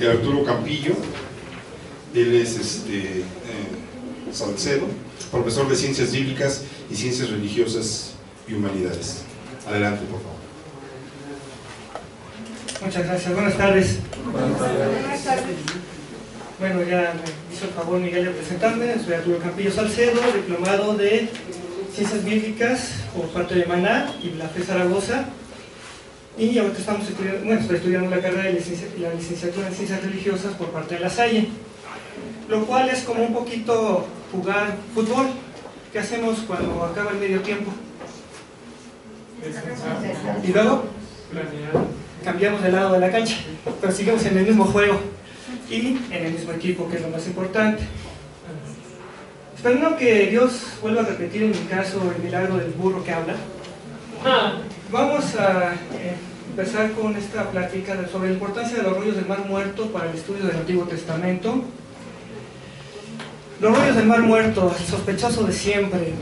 Arturo Campillo. Él es Salcedo, profesor de Ciencias Bíblicas y Ciencias Religiosas y Humanidades. Adelante, por favor. Muchas gracias. Buenas tardes. Buenas tardes. Bueno, ya me hizo el favor Miguel de presentarme. Soy Arturo Campillo Salcedo, diplomado de Ciencias Bíblicas por parte de Maná y la FE Zaragoza. Y ahorita estamos estudiando, estoy estudiando la carrera de la licenciatura en Ciencias Religiosas por parte de La Salle. Lo cual es como un poquito jugar fútbol. ¿Qué hacemos cuando acaba el medio tiempo? Y luego cambiamos de lado de la cancha, pero seguimos en el mismo juego y en el mismo equipo, que es lo más importante. Esperando que Dios vuelva a repetir en mi caso el milagro del burro que habla. Vamos a empezar con esta plática sobre la importancia de los rollos del Mar Muerto para el estudio del Antiguo Testamento. Los rollos del Mar Muerto, el sospechoso de siempre.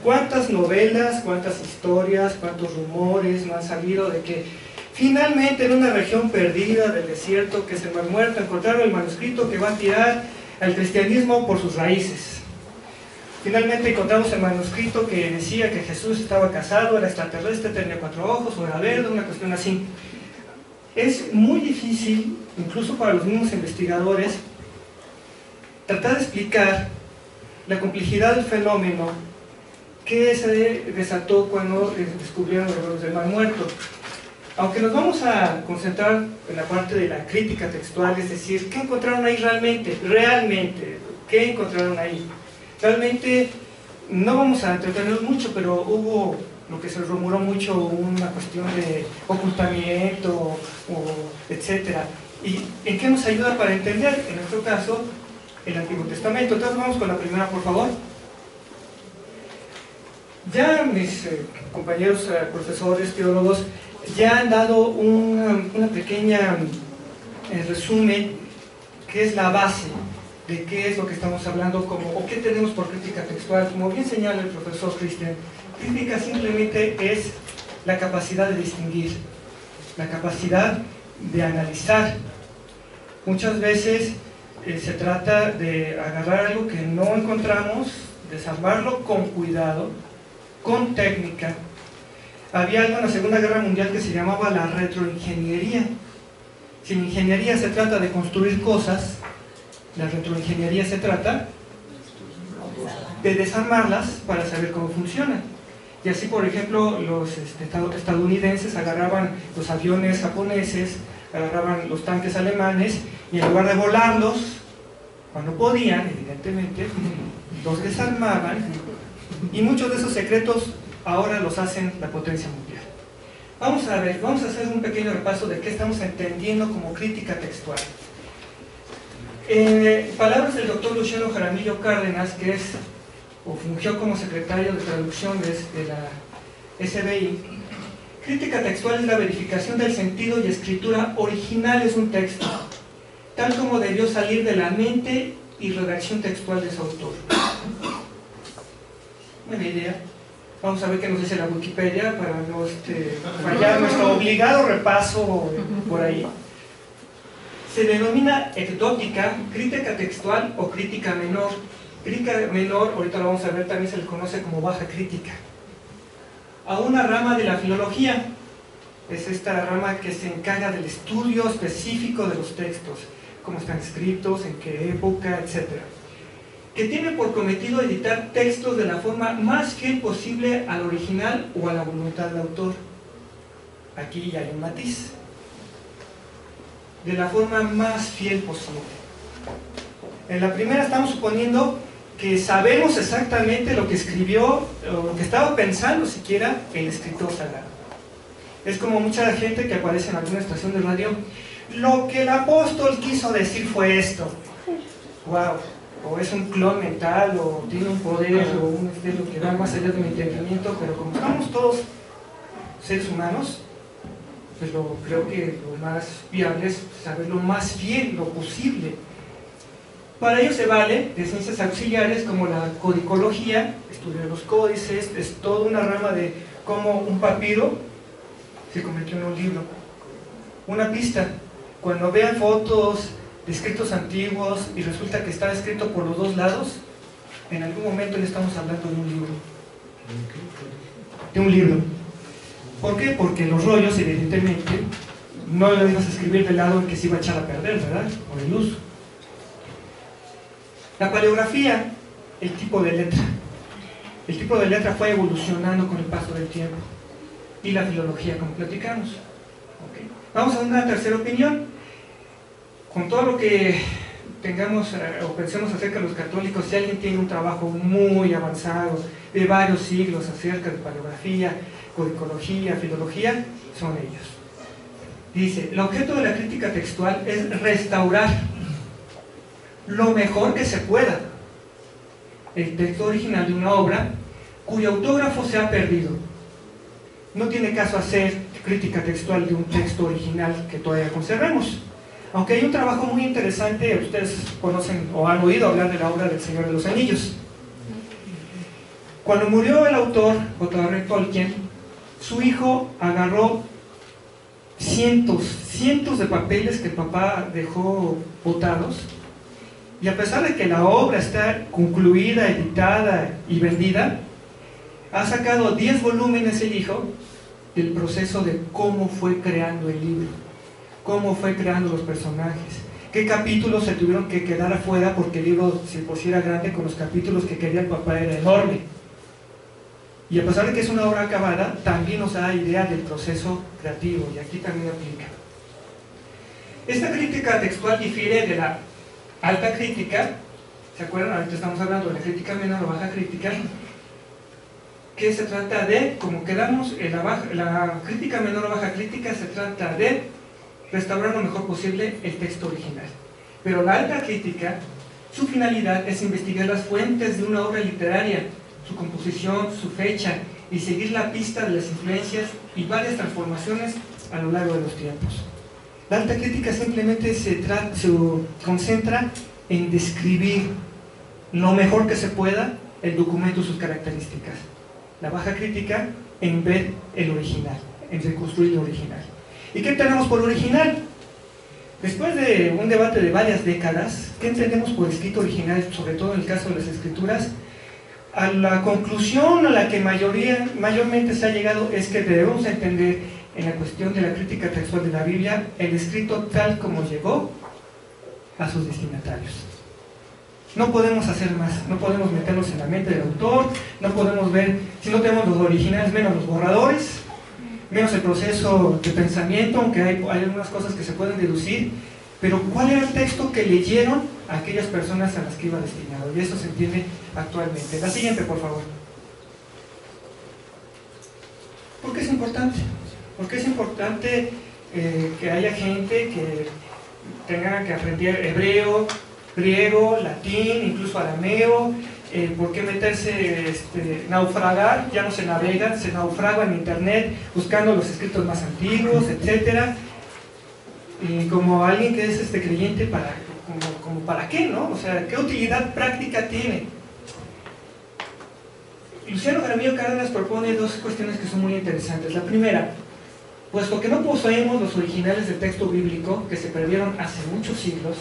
¿Cuántas novelas, cuántas historias, cuántos rumores no han salido de que finalmente en una región perdida del desierto, que es el Mar Muerto, encontraron el manuscrito que va a tirar al cristianismo por sus raíces? Finalmente encontramos el manuscrito que decía que Jesús estaba casado, era extraterrestre, tenía 4 ojos, o era verde, una cuestión así. Es muy difícil, incluso para los mismos investigadores, tratar de explicar la complejidad del fenómeno que se desató cuando descubrieron los rollos del Mar Muerto. Aunque nos vamos a concentrar en la parte de la crítica textual, es decir, ¿qué encontraron ahí realmente? ¿Qué encontraron ahí? Realmente no vamos a entretenernos mucho, pero hubo lo que se rumoró mucho, una cuestión de ocultamiento, etcétera. ¿Y en qué nos ayuda para entender, en nuestro caso, el Antiguo Testamento? Entonces vamos con la primera, por favor. Ya mis compañeros profesores, teólogos, ya han dado una pequeña resumen, que es la base de qué es lo que estamos hablando, o qué tenemos por crítica textual. Como bien señala el profesor Christian, crítica simplemente es la capacidad de distinguir, la capacidad de analizar. Muchas veces se trata de agarrar algo que no encontramos, desarmarlo con cuidado, con técnica. Había algo en la Segunda Guerra Mundial que se llamaba la retroingeniería. Si en ingeniería se trata de construir cosas, la retroingeniería se trata de desarmarlas para saber cómo funcionan. Y así, por ejemplo, los estadounidenses agarraban los aviones japoneses, agarraban los tanques alemanes, y en lugar de volarlos, cuando podían, evidentemente, los desarmaban, y muchos de esos secretos ahora los hacen la potencia mundial. Vamos a ver, vamos a hacer un pequeño repaso de qué estamos entendiendo como crítica textual. Palabras del doctor Luciano Jaramillo Cárdenas, que es, o fungió como secretario de traducciones de la SBI, crítica textual es la verificación del sentido y escritura originales de un texto, tal como debió salir de la mente y redacción textual de su autor. Buena idea. Vamos a ver qué nos dice la Wikipedia para no fallar nuestro obligado repaso por ahí. Se denomina ecdótica, crítica textual o crítica menor. Crítica menor, ahorita lo vamos a ver, también se le conoce como baja crítica. A una rama de la filología, es esta rama que se encarga del estudio específico de los textos, cómo están escritos, en qué época, etc. Que tiene por cometido editar textos de la forma más fiel posible al original o a la voluntad del autor. Aquí ya hay un matiz. De la forma más fiel posible. En la primera estamos suponiendo que sabemos exactamente lo que escribió, o lo que estaba pensando siquiera el escritor sagrado. Es como mucha gente que aparece en alguna estación de radio: lo que el apóstol quiso decir fue esto. Wow. O es un clon mental, o tiene un poder, o un estilo que va más allá de mi entendimiento. Pero como estamos todos seres humanos, pues creo que lo más viable es saber lo más fiel, lo posible. Para ello se vale de ciencias auxiliares como la codicología, estudio de los códices, es toda una rama de cómo un papiro se convirtió en un libro. Una pista, Cuando vean fotos de escritos antiguos y resulta que está escrito por los dos lados, en algún momento ya estamos hablando de un libro. De un libro. ¿Por qué? Porque los rollos, evidentemente, no lo ibas a escribir del lado en que se iba a echar a perder, ¿verdad? Por el uso. La paleografía, el tipo de letra. El tipo de letra fue evolucionando con el paso del tiempo. Y la filología, como platicamos. ¿Okay? Vamos a una tercera opinión. Con todo lo que tengamos o pensemos acerca de los católicos, si alguien tiene un trabajo muy avanzado, de varios siglos acerca de paleografía, codicología, filología, son ellos. Dice, el objeto de la crítica textual es restaurar lo mejor que se pueda el texto original de una obra cuyo autógrafo se ha perdido. No tiene caso hacer crítica textual de un texto original que todavía conservemos. Aunque hay un trabajo muy interesante, ustedes conocen o han oído hablar de la obra del Señor de los Anillos. Cuando murió el autor, J.R. Tolkien, su hijo agarró cientos de papeles que el papá dejó botados, y a pesar de que la obra está concluida, editada y vendida, ha sacado 10 volúmenes el hijo del proceso de cómo fue creando el libro, cómo fue creando los personajes, qué capítulos se tuvieron que quedar afuera porque el libro, si por sí era grande, con los capítulos que quería el papá era enorme. Y a pesar de que es una obra acabada, también nos da idea del proceso creativo, y aquí también aplica. Esta crítica textual difiere de la alta crítica. ¿Se acuerdan? Ahorita estamos hablando de la crítica menor o baja crítica, que se trata de, como quedamos en la crítica menor o baja crítica, se trata de restaurar lo mejor posible el texto original. Pero la alta crítica, su finalidad es investigar las fuentes de una obra literaria, su composición, su fecha, y seguir la pista de las influencias y varias transformaciones a lo largo de los tiempos. La alta crítica simplemente se concentra en describir lo mejor que se pueda el documento y sus características. La baja crítica en ver el original, en reconstruir lo original. ¿Y qué tenemos por original? Después de un debate de varias décadas, ¿qué entendemos por escrito original, sobre todo en el caso de las escrituras? A la conclusión a la que mayormente se ha llegado es que debemos entender en la cuestión de la crítica textual de la Biblia el escrito tal como llegó a sus destinatarios. No podemos hacer más, no podemos meternos en la mente del autor, no podemos ver, si no tenemos los originales, menos los borradores, menos el proceso de pensamiento, aunque hay algunas cosas que se pueden deducir, pero ¿cuál era el texto que leyeron a aquellas personas a las que iba destinado? Y eso se entiende actualmente. La siguiente, por favor. ¿Por qué es importante? Porque es importante que haya gente que tenga que aprender hebreo, griego, latín, incluso arameo. ¿Por qué meterse, naufragar? Ya no se navega, se naufraga en internet buscando los escritos más antiguos, etcétera. Y como alguien que es creyente, como ¿para qué, no? O sea, ¿qué utilidad práctica tiene? Luciano Jaramillo Cárdenas propone dos cuestiones que son muy interesantes. La primera, puesto que no poseemos los originales del texto bíblico, que se perdieron hace muchos siglos,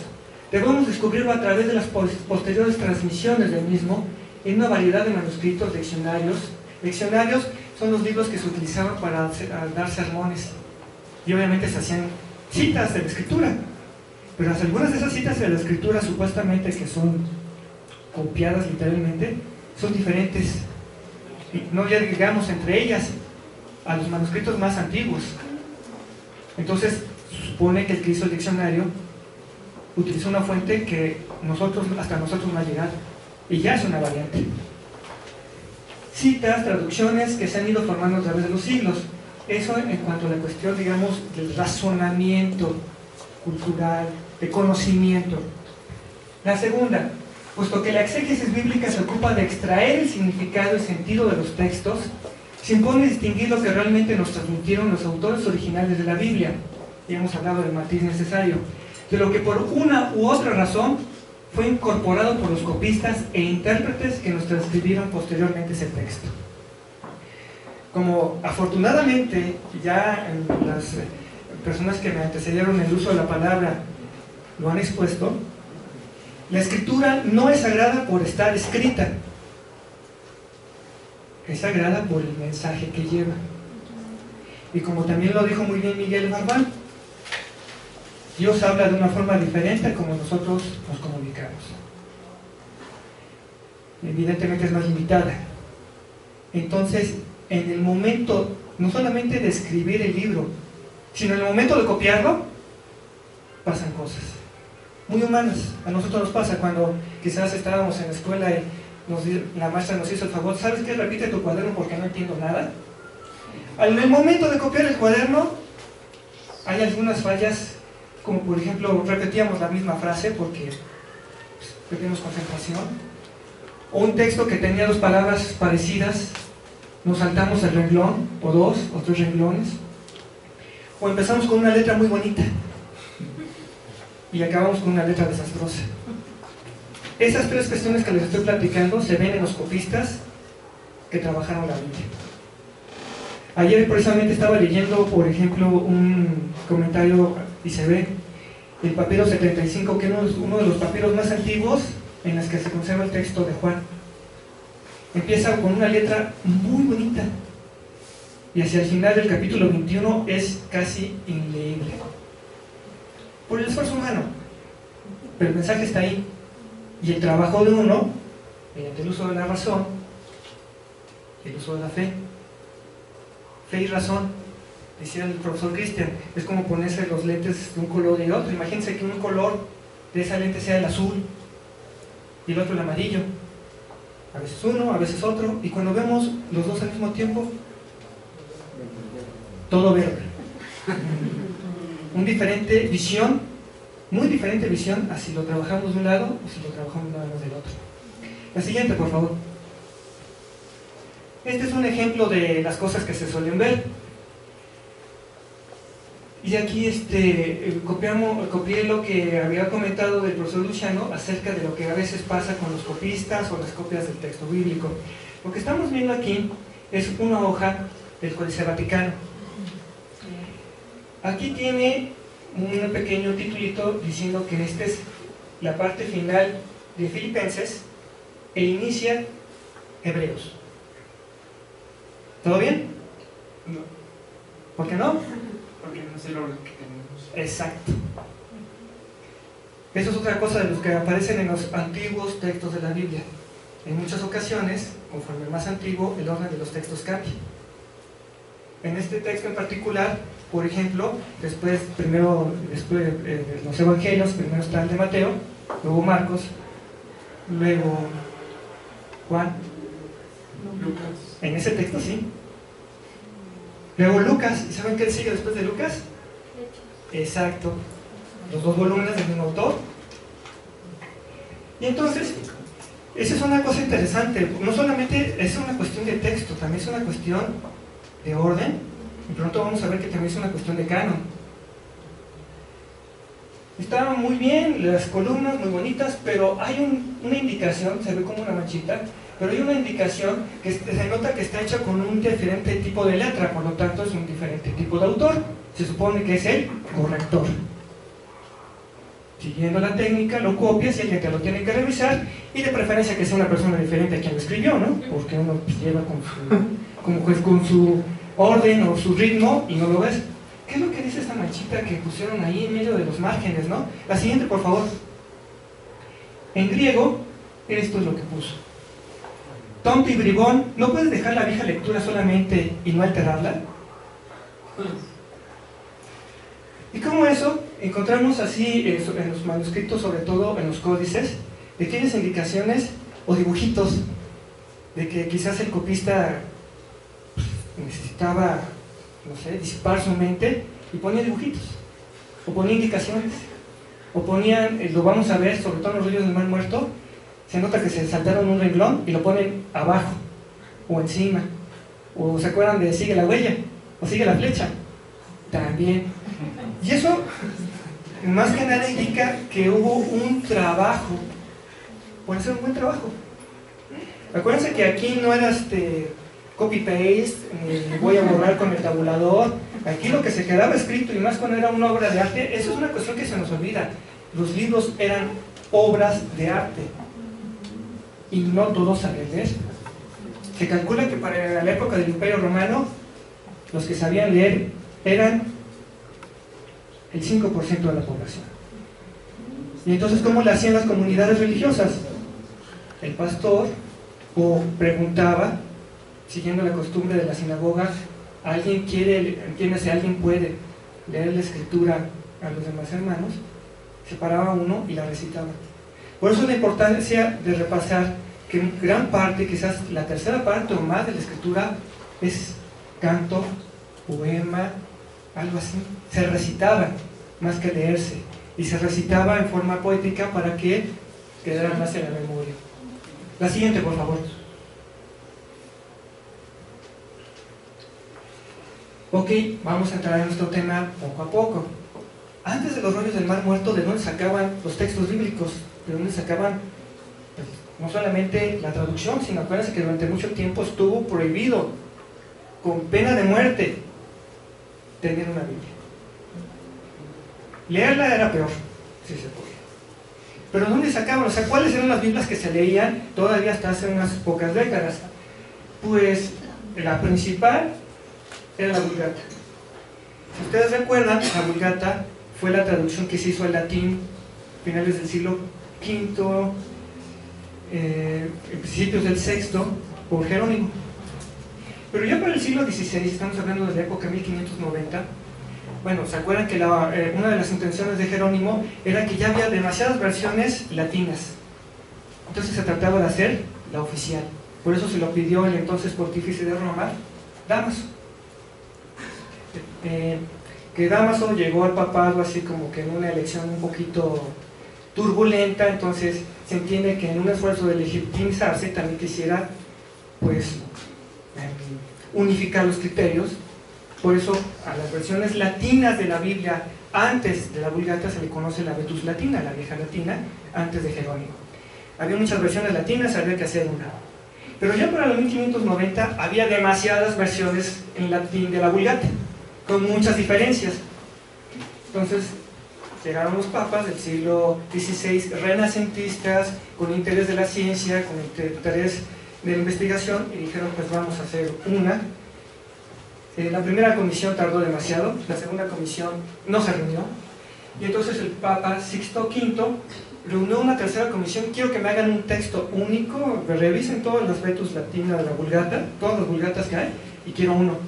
debemos descubrirlo a través de las posteriores transmisiones del mismo en una variedad de manuscritos, leccionarios. Leccionarios son los libros que se utilizaban para dar sermones, y obviamente se hacían citas de la escritura, pero algunas de esas citas de la escritura supuestamente que son copiadas literalmente, son diferentes, y no llegamos entre ellas a los manuscritos más antiguos. Entonces se supone que el que hizo el diccionario utilizó una fuente que hasta nosotros no ha llegado, y ya es una variante. Citas, traducciones que se han ido formando a través de los siglos. Eso en cuanto a la cuestión, digamos, del razonamiento cultural, de conocimiento. La segunda, puesto que la exégesis bíblica se ocupa de extraer el significado y sentido de los textos, se impone distinguir lo que realmente nos transmitieron los autores originales de la Biblia, ya hemos hablado del matiz necesario, de lo que por una u otra razón fue incorporado por los copistas e intérpretes que nos transcribieron posteriormente ese texto. Como afortunadamente ya en las personas que me antecedieron en el uso de la palabra lo han expuesto, la escritura no es sagrada por estar escrita, es sagrada por el mensaje que lleva. Y como también lo dijo muy bien Miguel Barbán, Dios habla de una forma diferente a como nosotros nos comunicamos. Evidentemente es más limitada. Entonces, en el momento, no solamente de escribir el libro, sino en el momento de copiarlo, pasan cosas muy humanas. A nosotros nos pasa cuando quizás estábamos en la escuela y la maestra nos hizo el favor, ¿sabes qué? Repite tu cuaderno porque no entiendo nada. En el momento de copiar el cuaderno, hay algunas fallas, como por ejemplo, repetíamos la misma frase porque perdimos concentración, o un texto que tenía dos palabras parecidas, nos saltamos el renglón, o dos, o tres renglones, o empezamos con una letra muy bonita y acabamos con una letra desastrosa. Esas tres cuestiones que les estoy platicando se ven en los copistas que trabajaron la Biblia. Ayer precisamente estaba leyendo, por ejemplo, un comentario y se ve el papiro 75, que es uno de los papiros más antiguos en los que se conserva el texto de Juan. Empieza con una letra muy bonita y hacia el final del capítulo 21 es casi inleíble por el esfuerzo humano, pero el mensaje está ahí y el trabajo de uno mediante el uso de la razón, el uso de la fe y razón. Decía el profesor Cristian, es como ponerse los lentes de un color y de otro. Imagínense que un color de esa lente sea el azul y el otro el amarillo, a veces uno, a veces otro, y cuando vemos los dos al mismo tiempo, todo verde. Una diferente visión, muy diferente visión a si lo trabajamos de un lado o si lo trabajamos nada más del otro. La siguiente, por favor. Este es un ejemplo de las cosas que se suelen ver. Y aquí copié lo que había comentado del profesor Luciano acerca de lo que a veces pasa con los copistas o las copias del texto bíblico. Lo que estamos viendo aquí es una hoja del Códice Vaticano. Aquí tiene un pequeño titulito diciendo que esta es la parte final de Filipenses e inicia Hebreos. ¿Todo bien? No, ¿Por qué no? porque no es el orden que tenemos. Exacto. Eso es otra cosa de los que aparecen en los antiguos textos de la Biblia. En muchas ocasiones, conforme más antiguo, el orden de los textos cambia. En este texto en particular, por ejemplo, después los evangelios, primero está el de Mateo, luego Marcos, luego Juan. Lucas. En ese texto sí. Luego Lucas, ¿y saben qué sigue después de Lucas? Exacto. Los dos volúmenes del mismo autor. Y entonces, esa es una cosa interesante. No solamente es una cuestión de texto, también es una cuestión de orden. Y pronto vamos a ver que también es una cuestión de canon. Estaban muy bien las columnas, muy bonitas, pero hay una indicación, se ve como una manchita, pero hay una indicación que se nota que está hecha con un diferente tipo de letra, por lo tanto es un diferente tipo de autor. Se supone que es el corrector. Siguiendo la técnica, lo copias y alguien te lo tiene que revisar, y de preferencia que sea una persona diferente a quien lo escribió, ¿no? Porque uno pues, lleva con su orden o su ritmo y no lo ves. ¿Qué es lo que dice esta manchita que pusieron ahí en medio de los márgenes, no? La siguiente, por favor. En griego, esto es lo que puso. Tonto y bribón, ¿no puedes dejar la vieja lectura solamente y no alterarla? Y como eso, encontramos así en los manuscritos, sobre todo en los códices, pequeñas indicaciones o dibujitos de que quizás el copista necesitaba, no sé, disipar su mente y ponía dibujitos, o ponía indicaciones, o ponían, lo vamos a ver, sobre todo en los rollos del Mar Muerto, se nota que se saltaron un renglón y lo ponen abajo, o encima, o se acuerdan de sigue la huella, o sigue la flecha, también. Y eso, más que nada, indica que hubo un trabajo, puede ser un buen trabajo. Acuérdense que aquí no era copy-paste, ni voy a borrar con el tabulador, Aquí lo que se quedaba escrito, y más cuando era una obra de arte, eso es una cuestión que se nos olvida. Los libros eran obras de arte y no todos sabían leer. Se calcula que para la época del Imperio Romano los que sabían leer eran el 5% de la población. Y entonces, ¿cómo le hacían las comunidades religiosas? El pastor o preguntaba, siguiendo la costumbre de la sinagoga, ¿alguien puede leer la escritura a los demás hermanos? Se paraba uno y la recitaba. Por eso la importancia de repasar que gran parte, quizás la tercera parte o más de la escritura es canto, poema, algo así. Se recitaba más que leerse, y se recitaba en forma poética para que quedara más en la memoria. La siguiente, por favor. Ok, vamos a entrar en nuestro tema poco a poco. Antes de los rollos del Mar Muerto, ¿de dónde sacaban los textos bíblicos? ¿De dónde sacaban no solamente la traducción, sino acuérdense que durante mucho tiempo estuvo prohibido, con pena de muerte, tener una Biblia? Leerla era peor, si se podía. Pero ¿dónde sacaban? O sea, ¿cuáles eran las Biblias que se leían todavía hasta hace unas pocas décadas? Pues la principal era la Vulgata. Si ustedes recuerdan, la Vulgata fue la traducción que se hizo al latín a finales del siglo V, principios del VI, por Jerónimo. Pero ya para el siglo XVI, estamos hablando de la época 1590, bueno, ¿se acuerdan que una de las intenciones de Jerónimo era que ya había demasiadas versiones latinas? Entonces se trataba de hacer la oficial. Por eso se lo pidió el entonces pontífice de Roma, Dámaso. Que Dámaso llegó al papado así como que en una elección un poquito turbulenta, entonces se entiende que en un esfuerzo de legitimizarse también quisiera pues unificar los criterios. Por eso a las versiones latinas de la Biblia antes de la Vulgata se le conoce la Vetus Latina, la vieja latina, antes de Jerónimo. Había muchas versiones latinas, había que hacer una. Pero ya para los 1590 había demasiadas versiones en latín de la Vulgata, con muchas diferencias. Entonces llegaron los papas del siglo XVI, renacentistas, con interés de la ciencia, con interés de la investigación, y dijeron pues vamos a hacer una. La primera comisión tardó demasiado, la segunda comisión no se reunió, y entonces el Papa Sixto V reunió una tercera comisión. Quiero que me hagan un texto único, revisen todas las Vetus latinas de la Vulgata, todas las Vulgatas que hay, y quiero uno.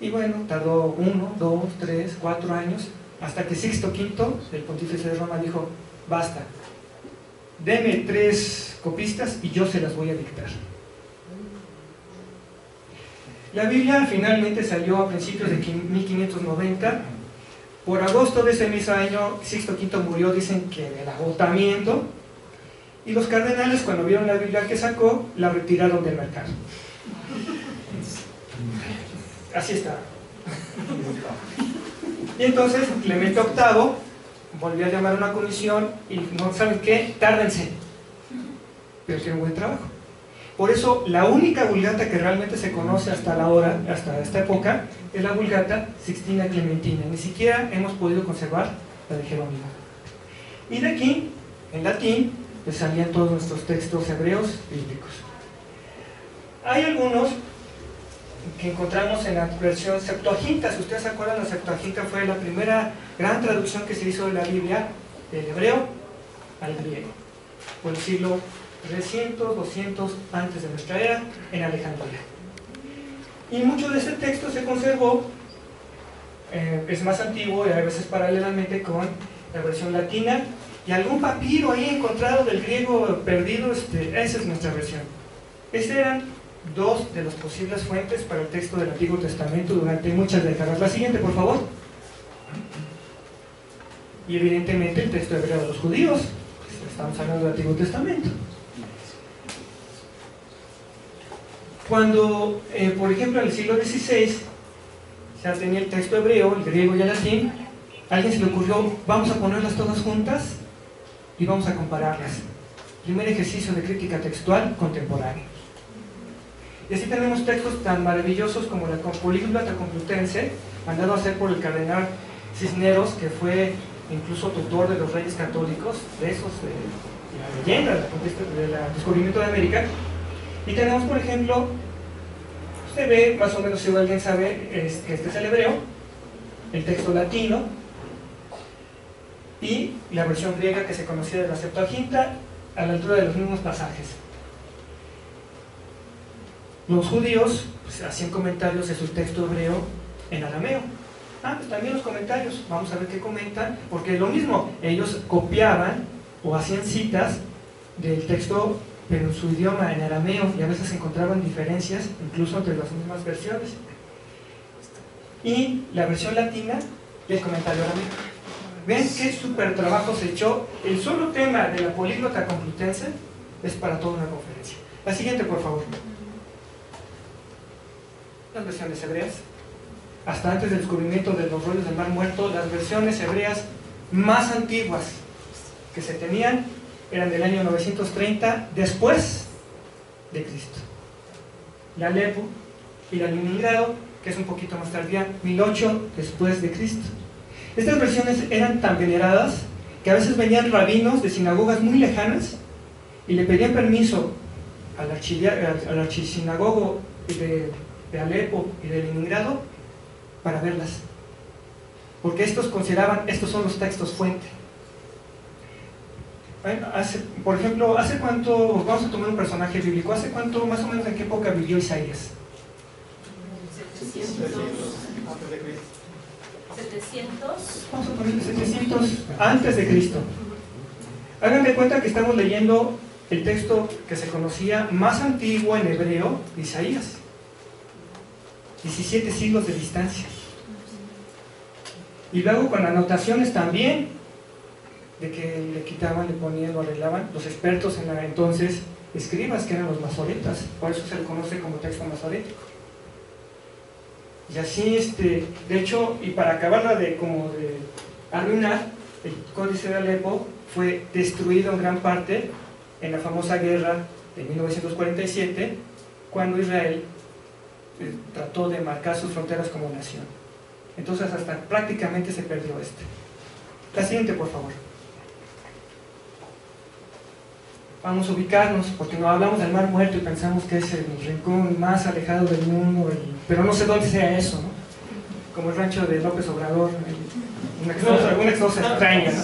Y bueno, tardó 1, 2, 3, 4 años, hasta que Sixto V, el pontífice de Roma, dijo, basta, deme 3 copistas y yo se las voy a dictar. La Biblia finalmente salió a principios de 1590. Por agosto de ese mismo año, Sixto V murió, dicen que del agotamiento, y los cardenales, cuando vieron la Biblia que sacó, la retiraron del mercado. Así está. Y entonces Clemente VIII volvió a llamar a una comisión y no saben qué, tárdense, pero hicieron buen trabajo. Por eso la única Vulgata que realmente se conoce hasta la hora, hasta esta época, es la Vulgata Sixtina Clementina. Ni siquiera hemos podido conservar la de Jerónimo. Y de aquí, en latín, pues salían todos nuestros textos hebreos bíblicos. Hay algunos que encontramos en la versión Septuaginta. Si ustedes se acuerdan, la Septuaginta fue la primera gran traducción que se hizo de la Biblia del hebreo al griego, por el siglo 300, 200 antes de nuestra era, en Alejandría. Y mucho de ese texto se conservó, es más antiguo y a veces paralelamente con la versión latina, y algún papiro ahí encontrado del griego perdido, esa es nuestra versión. Esas eran 2 de las posibles fuentes para el texto del Antiguo Testamento durante muchas décadas. La siguiente, por favor. Y evidentemente el texto hebreo de los judíos, estamos hablando del Antiguo Testamento. Cuando, por ejemplo, en el siglo XVI ya tenía el texto hebreo, el griego y el latín, a alguien se le ocurrió, vamos a ponerlas todas juntas y vamos a compararlas. Primer ejercicio de crítica textual contemporánea. Y así tenemos textos tan maravillosos como la Políglota Complutense, mandado a hacer por el cardenal Cisneros, que fue incluso tutor de los reyes católicos, de esos, la leyenda del descubrimiento de América. Y tenemos, por ejemplo, se ve, más o menos, si alguien sabe, que este es el hebreo, el texto latino, y la versión griega que se conocía de la Septuaginta, a la altura de los mismos pasajes. Los judíos pues, hacían comentarios de su texto hebreo en arameo. Pues también los comentarios, vamos a ver qué comentan, porque lo mismo, ellos copiaban o hacían citas del texto, pero en su idioma, en arameo, y a veces encontraban diferencias, incluso entre las mismas versiones. Y la versión latina, y el comentario arameo. Ven qué súper trabajo se echó. El solo tema de la Políglota Complutense es para toda una conferencia. La siguiente, por favor. Las versiones hebreas. Hasta antes del descubrimiento de los rollos del Mar Muerto, las versiones hebreas más antiguas que se tenían eran del año 930 después de Cristo. La Alepo y la Leningrado, que es un poquito más tardía, 1008 después de Cristo. Estas versiones eran tan veneradas que a veces venían rabinos de sinagogas muy lejanas y le pedían permiso al archisinagogo de Alepo y de Leningrado para verlas, porque estos consideraban, estos son los textos fuente. Por ejemplo, ¿hace cuánto, vamos a tomar un personaje bíblico, hace cuánto, más o menos en qué época vivió Isaías? 700. Vamos a ponerle 700 antes de Cristo. Hagan de cuenta que estamos leyendo el texto que se conocía más antiguo en hebreo, Isaías. 17 siglos de distancia. Y luego con anotaciones también, de que le quitaban, le ponían, lo arreglaban, los expertos en la entonces escribas, que eran los masoretas, por eso se le conoce como texto masorético. Y así, de hecho, y para acabarla de arruinar, el Códice de Alepo fue destruido en gran parte en la famosa guerra de 1947, cuando Israel trató de marcar sus fronteras como nación. Entonces hasta prácticamente se perdió La siguiente, por favor. Vamos a ubicarnos, porque no hablamos del Mar Muerto y pensamos que es el rincón más alejado del mundo, pero no sé dónde sea eso, ¿no? Como el rancho de López Obrador, alguna cosa extraña, ¿no?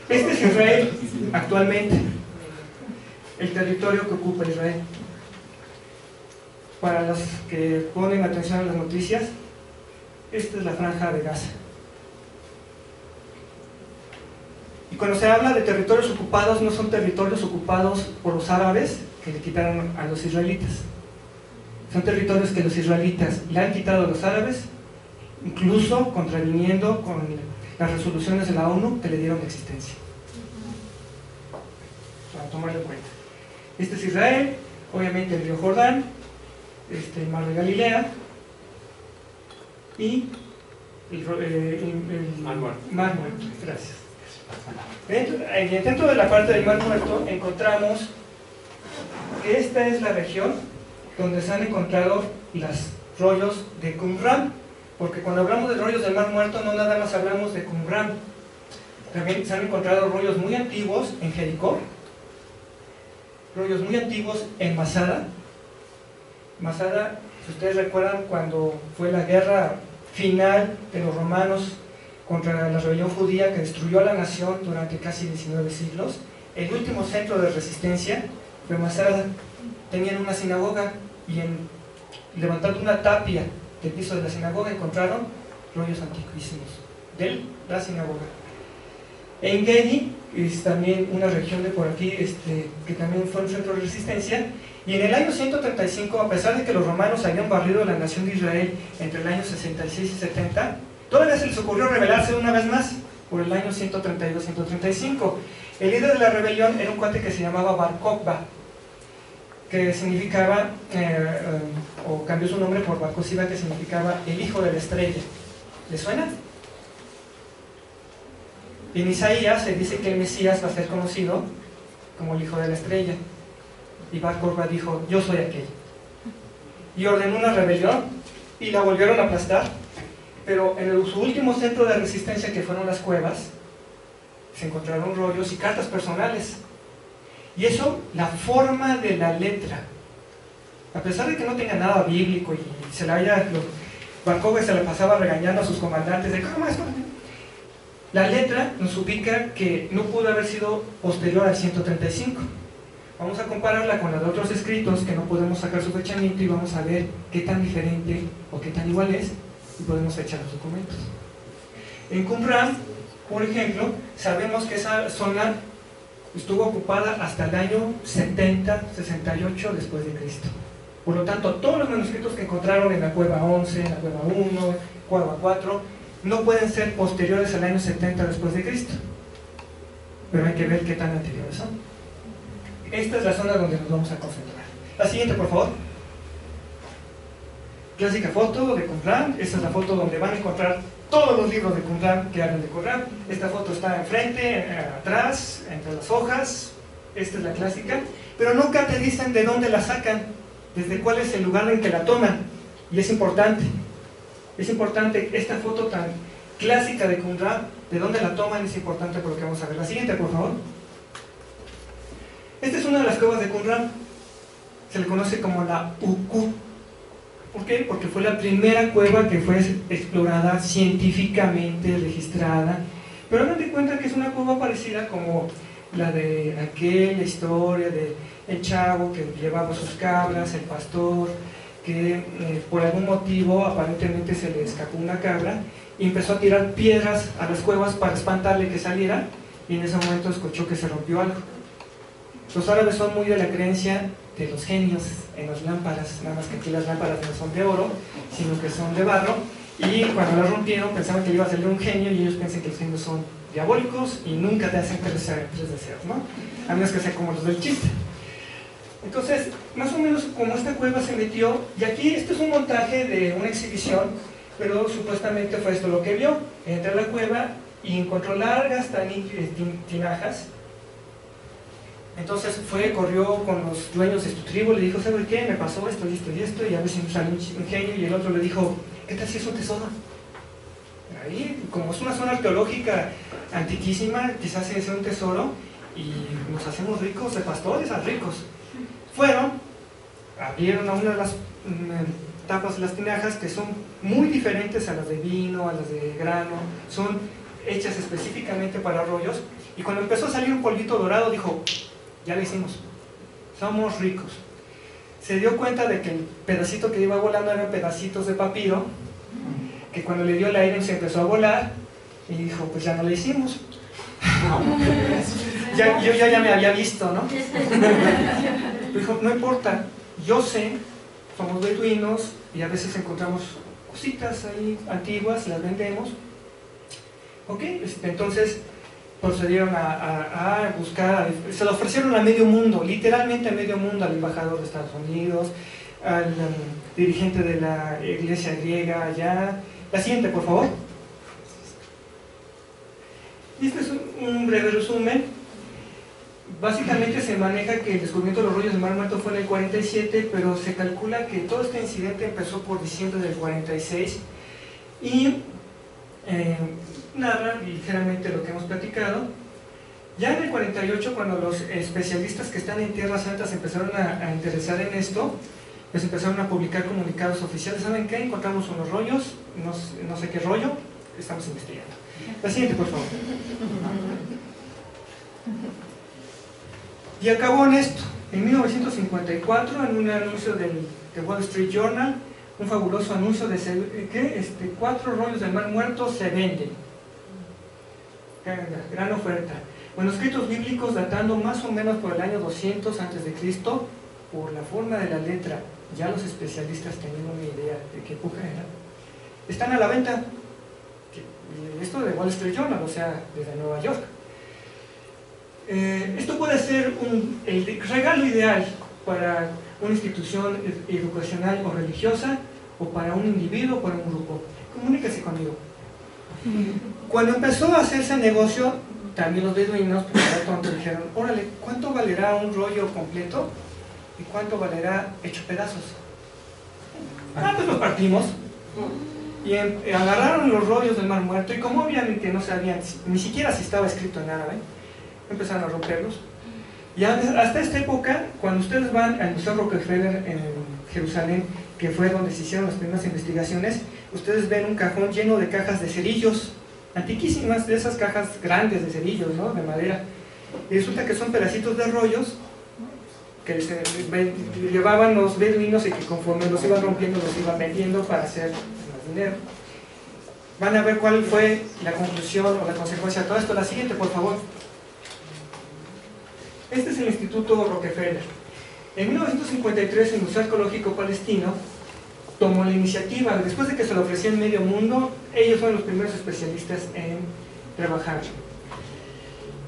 Este es Israel actualmente, el territorio que ocupa Israel. Para los que ponen atención a las noticias, esta es la franja de Gaza. Y cuando se habla de territorios ocupados, no son territorios ocupados por los árabes que le quitaron a los israelitas. Son territorios que los israelitas le han quitado a los árabes, incluso contraviniendo con las resoluciones de la ONU que le dieron existencia. Para tomarlo en cuenta. Este es Israel, obviamente el río Jordán, el mar de Galilea y el Mar Muerto. Gracias. Dentro de la parte del Mar Muerto encontramos que esta es la región donde se han encontrado los rollos de Qumran, porque cuando hablamos de rollos del Mar Muerto no nada más hablamos de Qumran, también se han encontrado rollos muy antiguos en Jericó, rollos muy antiguos en Masada. Masada, si ustedes recuerdan, cuando fue la guerra final de los romanos contra la rebelión judía que destruyó a la nación durante casi 19 siglos, el último centro de resistencia fue Masada. Tenían una sinagoga y levantando una tapia del piso de la sinagoga encontraron rollos antiquísimos de la sinagoga. En Gedi es también una región de por aquí que también fue un centro de resistencia. Y en el año 135, a pesar de que los romanos habían barrido la nación de Israel entre el año 66 y 70, todavía se les ocurrió rebelarse una vez más, por el año 132-135. El líder de la rebelión era un cuate que se llamaba Bar Kokhba, que significaba, o cambió su nombre por Bar Kokhba, que significaba el hijo de la estrella. ¿Le suena? En Isaías se dice que el Mesías va a ser conocido como el hijo de la estrella. y Bar Korba dijo, yo soy aquel. Y ordenó una rebelión y la volvieron a aplastar, pero en su último centro de resistencia, que fueron las cuevas, se encontraron rollos y cartas personales. Y eso, la forma de la letra, a pesar de que no tenga nada bíblico y Bar Korba se la pasaba regañando a sus comandantes de ¿cómo es? La letra nos ubica que no pudo haber sido posterior al 135. Vamos a compararla con la de otros escritos que no podemos sacar su fechamiento y vamos a ver qué tan diferente o qué tan igual es y podemos fechar los documentos. En Qumran, por ejemplo, sabemos que esa zona estuvo ocupada hasta el año 70-68 después de Cristo. Por lo tanto, todos los manuscritos que encontraron en la cueva 11, en la cueva 1, cueva 4, no pueden ser posteriores al año 70 después de Cristo. Pero hay que ver qué tan anteriores son. Esta es la zona donde nos vamos a concentrar. La siguiente, por favor. Clásica foto de Qumran. Esta es la foto donde van a encontrar todos los libros de Qumran que hablan de Qumran. Esta foto está enfrente, atrás, entre las hojas. Esta es la clásica. Pero nunca te dicen de dónde la sacan, desde cuál es el lugar en que la toman. Y es importante. Es importante esta foto tan clásica de Qumran, de dónde la toman, es importante por lo que vamos a ver. La siguiente, por favor. Esta es una de las cuevas de Qumran. Se le conoce como la Uku. ¿Por qué? Porque fue la primera cueva que fue explorada científicamente, registrada. Pero hagan de cuenta que es una cueva parecida como la de la historia de el chavo que llevaba sus cabras, el pastor, que por algún motivo aparentemente se le escapó una cabra y empezó a tirar piedras a las cuevas para espantarle que saliera, y en ese momento escuchó que se rompió algo. Los árabes son muy de la creencia de los genios en las lámparas, nada más que aquí las lámparas no son de oro, sino que son de barro, y cuando las rompieron pensaban que le iba a salir un genio, y ellos piensan que los genios son diabólicos y nunca te hacen tres deseos, ¿no? A menos que sea como los del chiste. Entonces, más o menos como esta cueva se metió, y aquí este es un montaje de una exhibición, pero supuestamente fue esto lo que vio. Entró a la cueva y encontró largas tinajas. Entonces corrió con los dueños de su tribu, le dijo, ¿sabe qué? Me pasó esto y esto y esto, y a ver si me sale un genio, y el otro le dijo, ¿qué tal si es un tesoro? Ahí, como es una zona arqueológica antiquísima, quizás sea un tesoro, y nos hacemos ricos de pastores a ricos. Fueron, abrieron a una de las tapas de las tinajas, que son muy diferentes a las de vino, a las de grano, son hechas específicamente para rollos, y cuando empezó a salir un polvito dorado dijo, ya lo hicimos, somos ricos. Se dio cuenta de que el pedacito que iba volando eran pedacitos de papiro, que cuando le dio el aire se empezó a volar, y dijo, pues ya no lo hicimos. Yo ya me había visto, ¿no? Dijo, no importa, yo sé, somos beduinos y a veces encontramos cositas ahí antiguas, las vendemos. Ok, entonces procedieron a buscar, se lo ofrecieron a medio mundo, literalmente a medio mundo, al embajador de Estados Unidos, al dirigente de la iglesia griega allá. La siguiente, por favor. Y este es un breve resumen. Básicamente se maneja que el descubrimiento de los rollos de Mar Muerto fue en el 47, pero se calcula que todo este incidente empezó por diciembre del 46 y narra ligeramente lo que hemos platicado. Ya en el 48, cuando los especialistas que están en Tierras Santas empezaron a interesar en esto, pues empezaron a publicar comunicados oficiales. ¿Saben qué? Encontramos unos rollos, no sé qué rollo, estamos investigando. La siguiente, por favor. Y acabó en esto. En 1954, en un anuncio del Wall Street Journal, un fabuloso anuncio de que 4 rollos del Mar Muerto se venden. Gran oferta. Manuscritos bíblicos datando más o menos por el año 200 a.C., por la forma de la letra, ya los especialistas tenían una idea de qué época era. Están a la venta. Esto de Wall Street Journal, o sea, desde Nueva York. Esto puede ser el regalo ideal para una institución educacional o religiosa, o para un individuo o para un grupo. Comuníquese conmigo. Cuando empezó a hacerse negocio, también los beduinos, pues era tonto, dijeron, órale, ¿cuánto valerá un rollo completo? ¿Y cuánto valerá hecho pedazos? Ah, pues los partimos. Y agarraron los rollos del Mar Muerto, y como obviamente no sabían ni siquiera si estaba escrito en árabe, empezaron a romperlos. Y hasta esta época, cuando ustedes van al Museo Rockefeller en Jerusalén, que fue donde se hicieron las primeras investigaciones, ustedes ven un cajón lleno de cajas de cerillos, antiquísimas, de esas cajas grandes de cerillos, ¿no?, de madera. Y resulta que son pedacitos de rollos que llevaban los beduinos y que conforme los iban rompiendo los iban vendiendo para hacer más dinero. Van a ver cuál fue la conclusión o la consecuencia de todo esto. La siguiente, por favor. Este es el Instituto Rockefeller. En 1953 el Museo Arqueológico Palestino tomó la iniciativa. Después de que se lo ofrecía en medio mundo, ellos fueron los primeros especialistas en trabajar.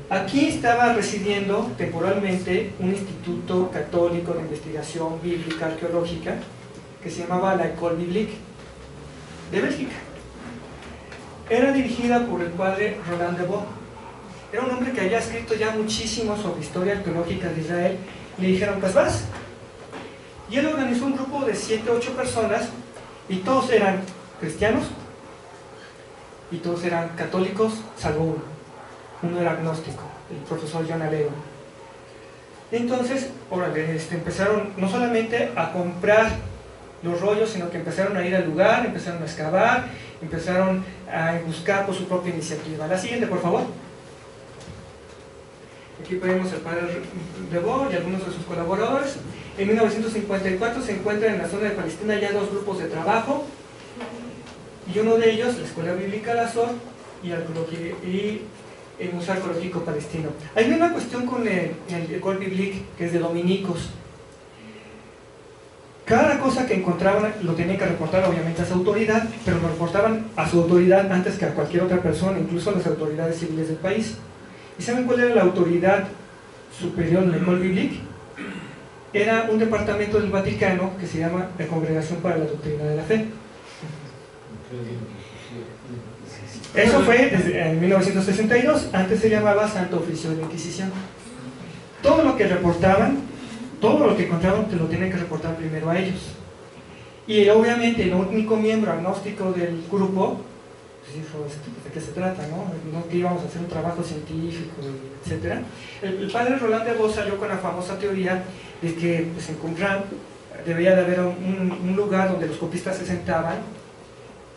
Aquí estaba residiendo temporalmente un instituto católico de investigación bíblica arqueológica que se llamaba la École Biblique de Bélgica. Era dirigida por el padre Roland de Vaux. Era un hombre que había escrito ya muchísimo sobre historia arqueológica de Israel. Le dijeron, pues vas. Y él organizó un grupo de 7 o 8 personas, y todos eran cristianos y todos eran católicos, salvo uno. Uno era agnóstico, el profesor John Alego. Entonces, empezaron no solamente a comprar los rollos, sino que empezaron a ir al lugar, empezaron a excavar, empezaron a buscar por su propia iniciativa. La siguiente, por favor. Aquí vemos al padre de Vaux y algunos de sus colaboradores. En 1954 se encuentran en la zona de Palestina ya 2 grupos de trabajo, y uno de ellos, la Escuela Bíblica Al-Azor y el Museo Arqueológico Palestino. Hay una cuestión con el École Biblique, que es de dominicos. Cada cosa que encontraban lo tenían que reportar obviamente a su autoridad, pero lo reportaban a su autoridad antes que a cualquier otra persona, incluso a las autoridades civiles del país. ¿Y saben cuál era la autoridad superior de la École Biblique? Era un departamento del Vaticano que se llama la Congregación para la Doctrina de la Fe. Eso fue en 1962, antes se llamaba Santo Oficio de la Inquisición. Todo lo que reportaban, todo lo que encontraban, te lo tienen que reportar primero a ellos. Y obviamente el único miembro agnóstico del grupo, pues dijo, ¿de qué se trata? ¿No? Que íbamos a hacer un trabajo científico, etc. El padre Roland de Vaux salió con la famosa teoría de que pues, en Qumran debía de haber un lugar donde los copistas se sentaban,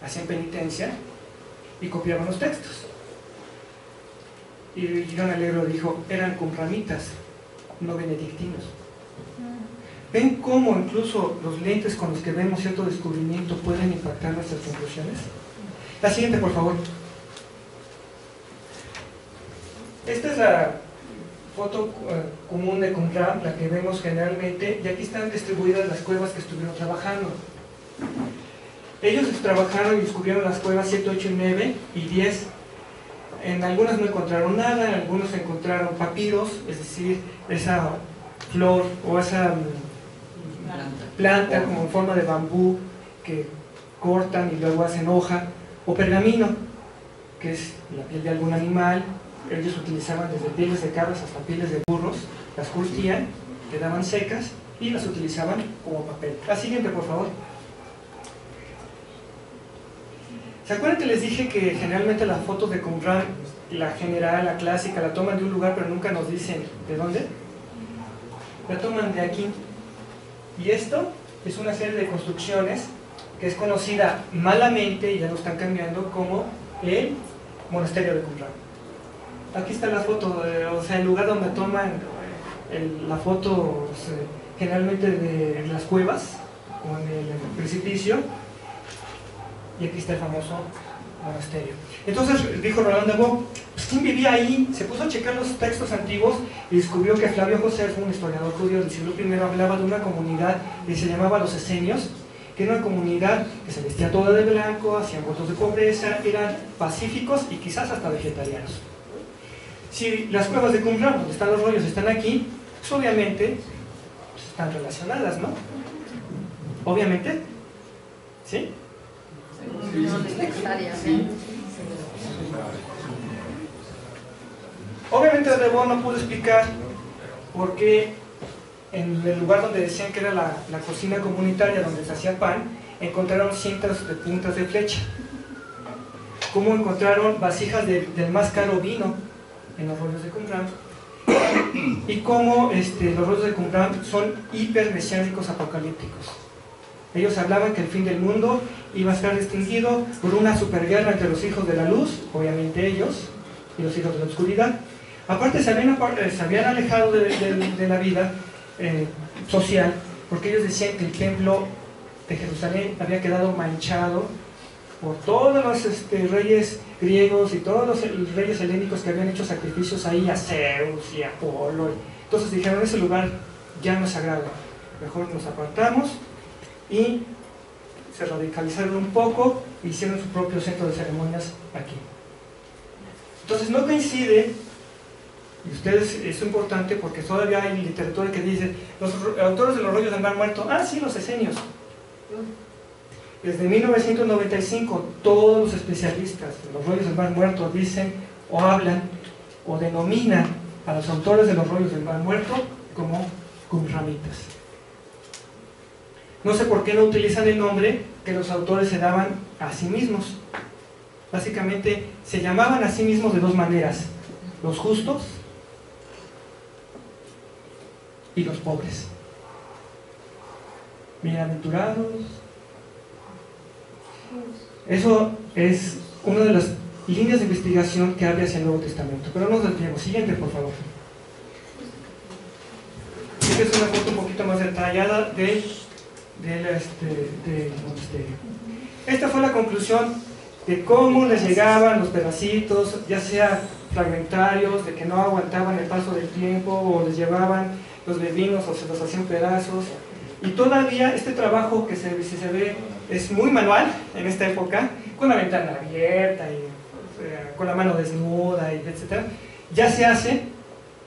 hacían penitencia y copiaban los textos. Y John Allegro dijo, eran qumranitas, no benedictinos. ¿Ven cómo incluso los lentes con los que vemos cierto descubrimiento pueden impactar nuestras conclusiones? La siguiente, por favor. Esta es la foto común de Qumran, la que vemos generalmente, y aquí están distribuidas las cuevas que estuvieron trabajando. Ellos trabajaron y descubrieron las cuevas 7, 8, 9 y 10. En algunas no encontraron nada, en algunos encontraron papiros, es decir, esa flor o esa planta como en forma de bambú que cortan y luego hacen hoja, o pergamino, que es la piel de algún animal. Ellos utilizaban desde pieles de cabras hasta pieles de burros, las curtían, quedaban secas y las utilizaban como papel. La siguiente, por favor. ¿Se acuerdan que les dije que generalmente las fotos de Qumran, la general, la clásica, la toman de un lugar pero nunca nos dicen de dónde? La toman de aquí. Y esto es una serie de construcciones que es conocida malamente, y ya lo están cambiando, como el monasterio de Qumran. Aquí está la foto, o sea, el lugar donde toman la foto generalmente de las cuevas, o en el precipicio, y aquí está el famoso monasterio. Entonces dijo Roland de Vaux, pues, ¿quién vivía ahí? Se puso a checar los textos antiguos y descubrió que Flavio Josefo, un historiador judío del siglo I, hablaba de una comunidad que se llamaba los esenios, que era una comunidad que se vestía toda de blanco, hacían votos de pobreza, eran pacíficos y quizás hasta vegetarianos. Si las cuevas de Qumran, donde están los rollos, están aquí, pues obviamente pues, están relacionadas, ¿no? Obviamente, ¿sí? No necesariamente. Obviamente De Vaux no pudo explicar por qué en el lugar donde decían que era la cocina comunitaria donde se hacía pan, encontraron cientos de puntas de flecha. Cómo encontraron vasijas del más caro vino en los rollos de Qumran, y cómo los rollos de Qumran son hipermesiánicos apocalípticos. Ellos hablaban que el fin del mundo iba a estar distinguido por una superguerra entre los hijos de la luz, obviamente ellos, y los hijos de la oscuridad. Aparte se habían alejado de la vida social, porque ellos decían que el templo de Jerusalén había quedado manchado por todos los reyes griegos y todos los reyes helénicos que habían hecho sacrificios ahí a Zeus y a Apolo. Entonces dijeron, ese lugar ya no es sagrado, mejor nos apartamos, y se radicalizaron un poco e hicieron su propio centro de ceremonias aquí. Entonces no coincide, y ustedes, es importante porque todavía hay literatura que dice, los autores de los rollos del Mar Muerto, sí, los esenios. Desde 1995 todos los especialistas de los rollos del Mar Muerto dicen o hablan o denominan a los autores de los rollos del Mar Muerto como qumramitas. No sé por qué no utilizan el nombre que los autores se daban a sí mismos. Básicamente se llamaban a sí mismos de dos maneras: los justos y los pobres. Bienaventurados. Eso es una de las líneas de investigación que abre hacia el Nuevo Testamento. Pero no nos desviemos. Siguiente, por favor. Esta es una foto un poquito más detallada del monasterio. Esta fue la conclusión de cómo les llegaban los pedacitos, ya sea fragmentarios, de que no aguantaban el paso del tiempo, o les llevaban los bebinos o se los hacían pedazos. Y todavía este trabajo que si se ve es muy manual en esta época, con la ventana abierta y con la mano desnuda, etc. Ya se hace.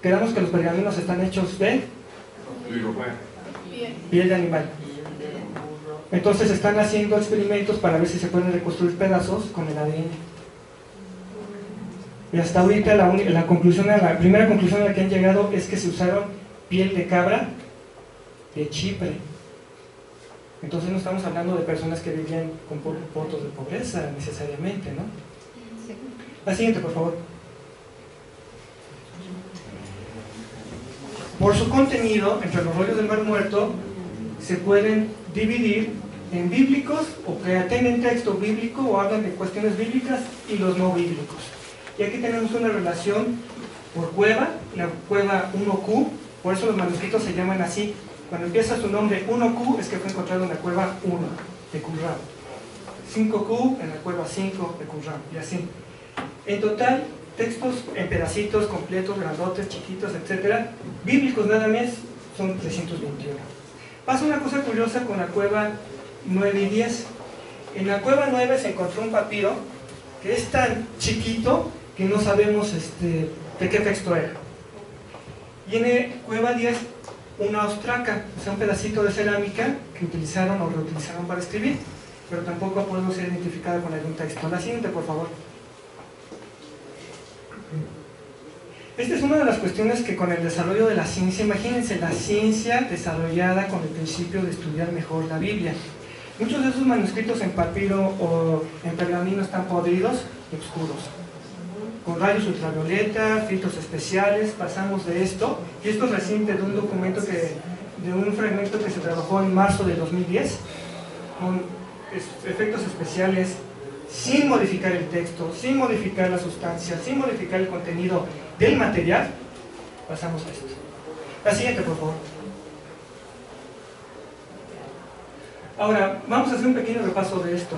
Quedamos que los pergaminos están hechos de piel de animal. Entonces están haciendo experimentos para ver si se pueden reconstruir pedazos con el ADN. Y hasta ahorita la primera conclusión a la que han llegado es que se usaron piel de cabra de Chipre. Entonces no estamos hablando de personas que vivían con votos de pobreza necesariamente, ¿no? La siguiente, por favor. Por su contenido, entre los rollos del Mar Muerto se pueden dividir en bíblicos, o que tienen texto bíblico o hablan de cuestiones bíblicas, y los no bíblicos. Y aquí tenemos una relación por cueva, la cueva 1Q, por eso los manuscritos se llaman así. Cuando empieza su nombre 1Q es que fue encontrado en la cueva 1 de Qumran, 5Q en la cueva 5 de Qumran, y así. En total, textos en pedacitos, completos, grandotes, chiquitos, etc., bíblicos nada más, son 321. Pasa una cosa curiosa con la cueva 9 y 10. En la cueva 9 se encontró un papiro que es tan chiquito que no sabemos de qué texto era. Y en la cueva 10, una ostraca, o sea, un pedacito de cerámica que utilizaron o reutilizaron para escribir, pero tampoco pudo ser identificada con algún texto. La siguiente, por favor. Esta es una de las cuestiones que con el desarrollo de la ciencia, imagínense la ciencia desarrollada con el principio de estudiar mejor la Biblia. Muchos de esos manuscritos en papiro o en pergamino están podridos y oscuros, con rayos ultravioleta, filtros especiales. Pasamos de esto, y esto es reciente, de un documento de un fragmento que se trabajó en marzo de 2010, con efectos especiales, sin modificar el texto, sin modificar la sustancia, sin modificar el contenido del material. Pasamos a esto. La siguiente, por favor. Ahora, vamos a hacer un pequeño repaso de esto.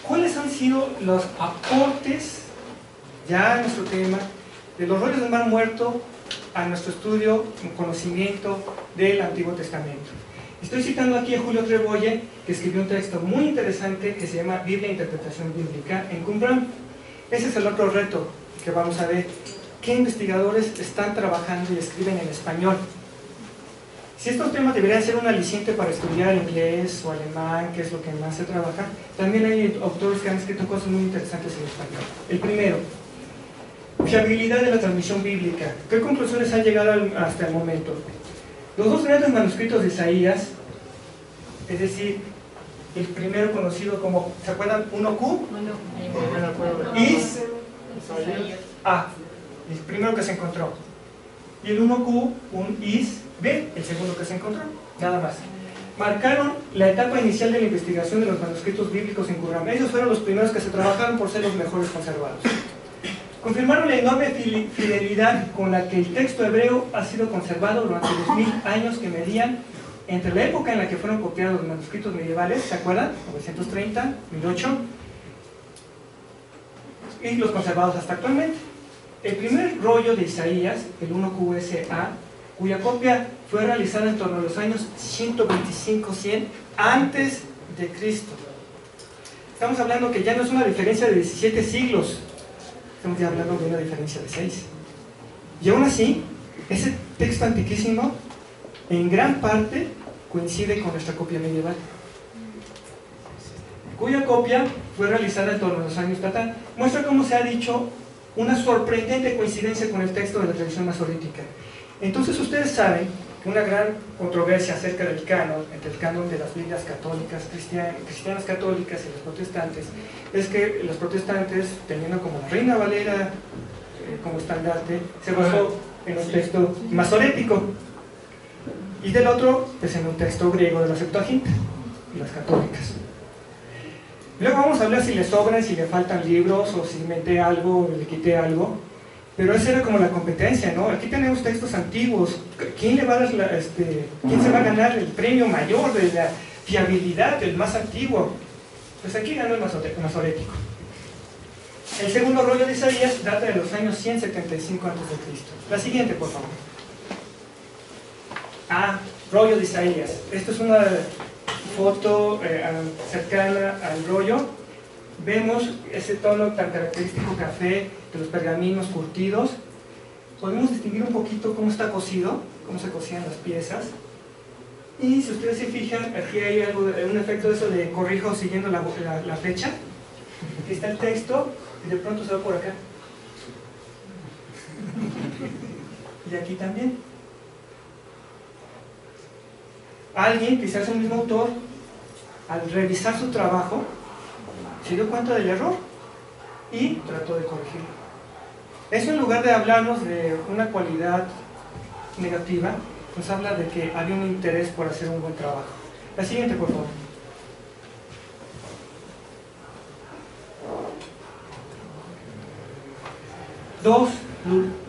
¿Cuáles han sido los aportes, ya en nuestro tema, de los rollos del Mar Muerto a nuestro estudio, un conocimiento del Antiguo Testamento? Estoy citando aquí a Julio Trebolle, que escribió un texto muy interesante que se llama Biblia e Interpretación Bíblica en Qumran. Ese es el otro reto que vamos a ver. ¿Qué investigadores están trabajando y escriben en español? Si estos temas deberían ser un aliciente para estudiar inglés o alemán, que es lo que más se trabaja, también hay autores que han escrito cosas muy interesantes en español. El primero, fiabilidad de la transmisión bíblica. ¿Qué conclusiones han llegado hasta el momento? Los dos grandes manuscritos de Isaías, es decir, el primero conocido como, ¿se acuerdan? 1Q, Is, A, el primero que se encontró. Y el 1Q, un Is, B, el segundo que se encontró, nada más. Marcaron la etapa inicial de la investigación de los manuscritos bíblicos en Qumran. Ellos fueron los primeros que se trabajaron por ser los mejores conservados. Confirmaron la enorme fidelidad con la que el texto hebreo ha sido conservado durante los 1000 años que medían entre la época en la que fueron copiados los manuscritos medievales, ¿se acuerdan? 930, 1008, y los conservados hasta actualmente. El primer rollo de Isaías, el 1QSA, cuya copia fue realizada en torno a los años 125-100 antes de Cristo. Estamos hablando que ya no es una diferencia de 17 siglos, estamos ya hablando de una diferencia de 6. Y aún así, ese texto antiquísimo en gran parte coincide con nuestra copia medieval, cuya copia fue realizada en torno a los años Tatán. Muestra, como se ha dicho, una sorprendente coincidencia con el texto de la tradición masorética. Entonces ustedes saben que una gran controversia acerca del canon, entre el canon de las Biblias católicas, cristianas católicas y los protestantes, es que los protestantes, teniendo como la Reina Valera como estandarte, se basó en un texto masorético, y del otro, pues en un texto griego de la Septuaginta, las católicas. Luego vamos a hablar si le sobran, si le faltan libros, o si inventé algo, o le quité algo. Pero esa era como la competencia, ¿no? Aquí tenemos textos antiguos. ¿Quién le va a dar quién se va a ganar el premio mayor de la fiabilidad, el más antiguo? Pues aquí ganó el masorético. El segundo rollo de Isaías data de los años 175 a.C. La siguiente, por favor. Rollo de Isaías. Esta es una foto cercana al rollo. Vemos ese tono tan característico café de los pergaminos curtidos. Podemos distinguir un poquito cómo está cosido, cómo se cosían las piezas. Y si ustedes se fijan, aquí hay un efecto de eso de corrijo siguiendo la flecha. Aquí está el texto y de pronto se va por acá. Y aquí también. Alguien, quizás el mismo autor, al revisar su trabajo, se dio cuenta del error y trató de corregirlo. Eso, en lugar de hablarnos de una cualidad negativa, nos habla de que había un interés por hacer un buen trabajo. La siguiente, por favor.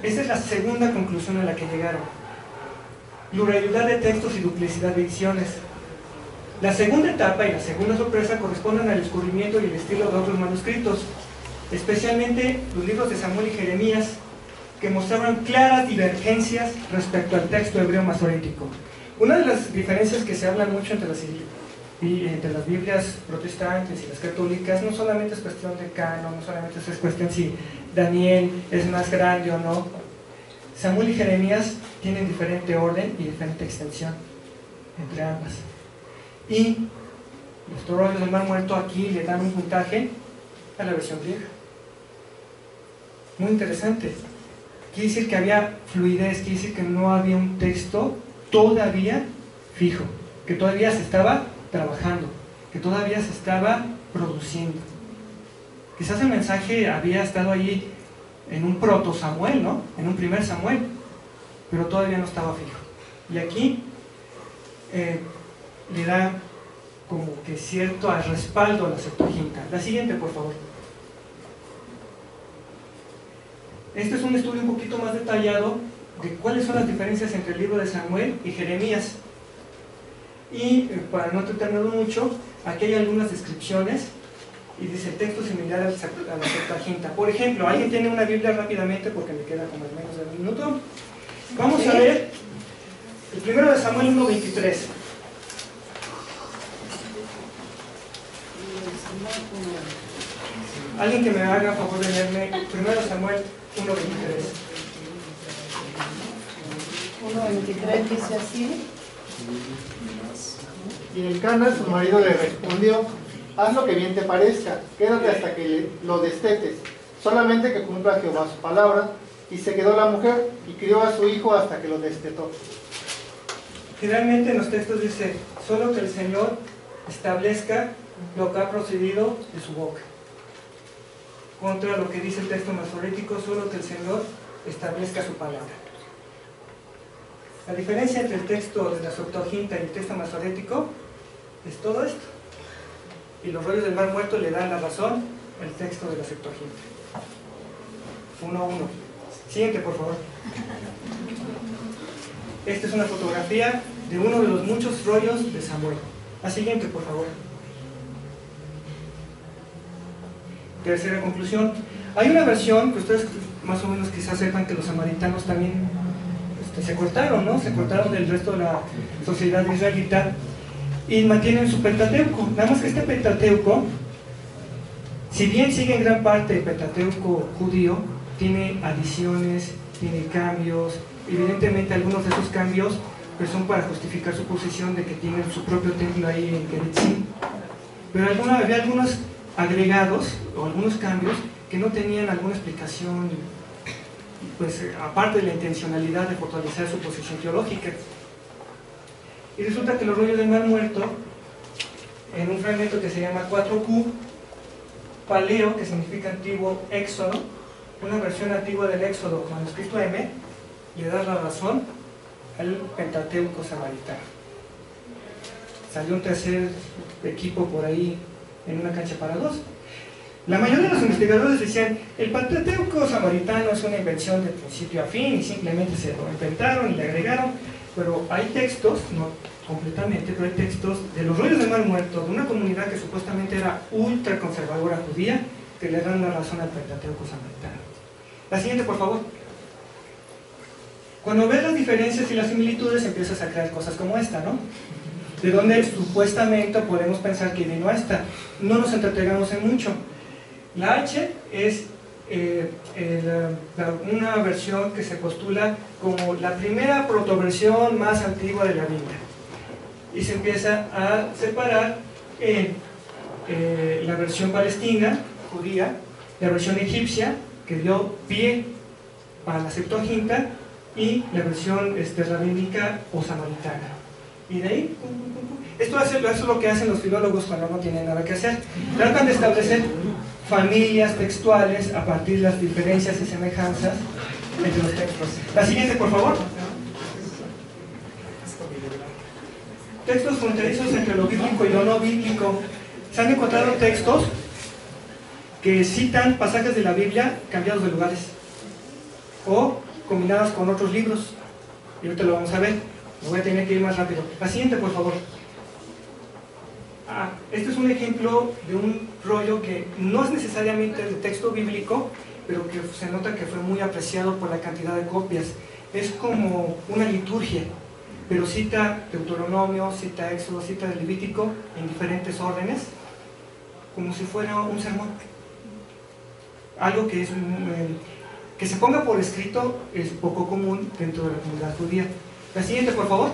Esta es la segunda conclusión a la que llegaron: pluralidad de textos y duplicidad de ediciones. La segunda etapa y la segunda sorpresa corresponden al descubrimiento y el estilo de otros manuscritos, especialmente los libros de Samuel y Jeremías, que mostraban claras divergencias respecto al texto hebreo masorético. Una de las diferencias que se habla mucho entre las Biblias protestantes y las católicas no solamente es cuestión de canon, no solamente es cuestión si Daniel es más grande o no. Samuel y Jeremías tienen diferente orden y diferente extensión entre ambas. Y los rollos del Mar Muerto aquí le dan un puntaje a la versión griega. Muy interesante. Quiere decir que había fluidez, quiere decir que no había un texto todavía fijo, que todavía se estaba trabajando, que todavía se estaba produciendo. Quizás el mensaje había estado allí en un proto Samuel, ¿no? En un primer Samuel, pero todavía no estaba fijo. Y aquí le da como que cierto respaldo a la Septuaginta. La siguiente, por favor. Este es un estudio un poquito más detallado de cuáles son las diferencias entre el libro de Samuel y Jeremías. Y para no entretenerlo mucho, aquí hay algunas descripciones y dice: el texto similar a la Septuaginta. Por ejemplo, ¿alguien tiene una Biblia rápidamente? Porque me queda como menos de un minuto. Vamos a ver el primero de Samuel 1:23. Alguien que me haga favor de leerme primero Samuel 1:23. 1:23 dice así: Y Elcana, su marido, le respondió: haz lo que bien te parezca, quédate hasta que lo destetes, solamente que cumpla Jehová su palabra. Y se quedó la mujer y crió a su hijo hasta que lo destetó. Finalmente en los textos dice, solo que el Señor establezca lo que ha procedido de su boca. Contra lo que dice el texto masorético, solo que el Señor establezca su palabra. La diferencia entre el texto de la Septuaginta y el texto masorético es todo esto. Y los rollos del Mar Muerto le dan la razón al texto de la Septuaginta. 1-1. Siguiente, por favor. Esta es una fotografía de uno de los muchos rollos de Samuel. La siguiente, por favor. Tercera conclusión. Hay una versión que ustedes más o menos quizás sepan que los samaritanos también se cortaron, ¿no? Se cortaron del resto de la sociedad israelita y mantienen su Pentateuco. Nada más que este Pentateuco, si bien sigue en gran parte el Pentateuco judío, tiene adiciones, tiene cambios. Evidentemente algunos de esos cambios pues son para justificar su posición de que tienen su propio templo ahí en Gerizim. Pero había algunos agregados o algunos cambios que no tenían alguna explicación, pues aparte de la intencionalidad de fortalecer su posición teológica. Y resulta que los rollos del Mar Muerto, en un fragmento que se llama 4Q, Paleo, que significa antiguo Éxodo, una versión antigua del Éxodo, manuscrito M, le da la razón al Pentateuco samaritano. Salió un tercer equipo por ahí en una cancha para dos. La mayoría de los investigadores decían, el Pentateuco samaritano es una invención de principio a fin y simplemente se lo inventaron y le agregaron, pero hay textos, no completamente, pero hay textos de los rollos del Mar Muerto, de una comunidad que supuestamente era ultra conservadora judía, que le dan la razón al Pentateuco samaritano. La siguiente, por favor. Cuando ves las diferencias y las similitudes, empiezas a crear cosas como esta, ¿no? De donde supuestamente podemos pensar que vino esta. No nos entretengamos en mucho. La H es una versión que se postula como la primera protoversión más antigua de la Biblia. Y se empieza a separar la versión palestina, judía, la versión egipcia, que dio pie a la Septuaginta, y la versión rabínica o samaritana. Y de ahí, eso es lo que hacen los filólogos cuando no tienen nada que hacer. Tratan de establecer familias textuales a partir de las diferencias y semejanzas entre los textos. La siguiente, por favor. Textos fronterizos entre lo bíblico y lo no bíblico. Se han encontrado textos que citan pasajes de la Biblia cambiados de lugares o combinados con otros libros. Y ahorita lo vamos a ver. Me voy a tener que ir más rápido. La siguiente, por favor. Este es un ejemplo de un rollo que no es necesariamente de texto bíblico, pero que se nota que fue muy apreciado por la cantidad de copias. Es como una liturgia, pero cita Deuteronomio, cita Éxodo, cita Levítico en diferentes órdenes, como si fuera un sermón. Algo que es que se ponga por escrito es poco común dentro de la comunidad judía. La siguiente, por favor.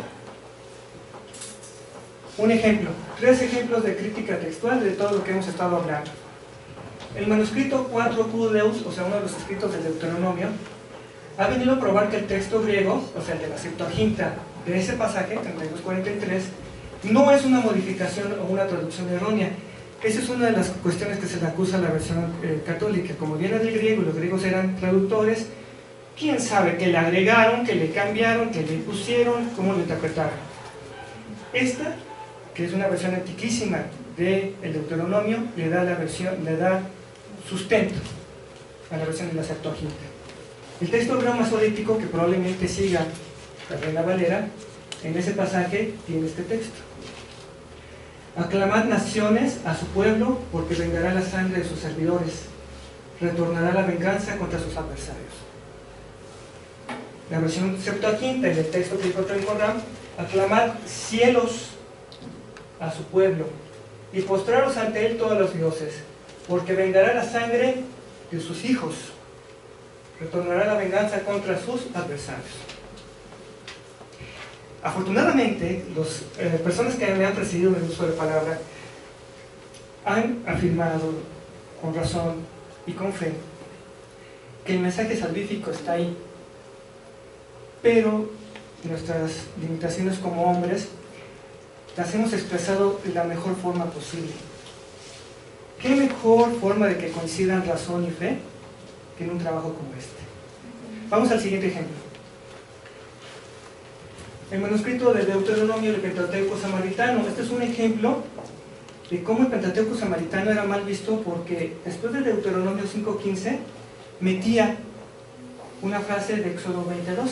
Un ejemplo, 3 ejemplos de crítica textual de todo lo que hemos estado hablando. El manuscrito 4Q Deus, o sea, uno de los escritos del Deuteronomio, ha venido a probar que el texto griego, o sea, el de la Septuaginta, de ese pasaje, 32:43, no es una modificación o una traducción errónea. Esa es una de las cuestiones que se le acusa a la versión católica. Como viene del griego y los griegos eran traductores, quién sabe qué le agregaron, qué le cambiaron, qué le pusieron, cómo lo interpretaron. Esta, que es una versión antiquísima del Deuteronomio, le da sustento a la versión de la Septuaginta. El texto hebreo masorético, que probablemente siga la Reina Valera, en ese pasaje tiene este texto: aclamad naciones a su pueblo, porque vengará la sangre de sus servidores, retornará la venganza contra sus adversarios. La versión Septuaginta, en el texto que dijo Trent Moram, aclamad cielos a su pueblo y postraros ante él todos los dioses, porque vengará la sangre de sus hijos, retornará la venganza contra sus adversarios. Afortunadamente, las personas que me han precedido en el uso de palabra han afirmado con razón y con fe que el mensaje salvífico está ahí, pero nuestras limitaciones como hombres, las hemos expresado de la mejor forma posible. ¿Qué mejor forma de que coincidan razón y fe que en un trabajo como este? Vamos al siguiente ejemplo. El manuscrito de Deuteronomio del Pentateuco Samaritano. Este es un ejemplo de cómo el Pentateuco Samaritano era mal visto, porque después de Deuteronomio 5.15 metía una frase de Éxodo 20.12,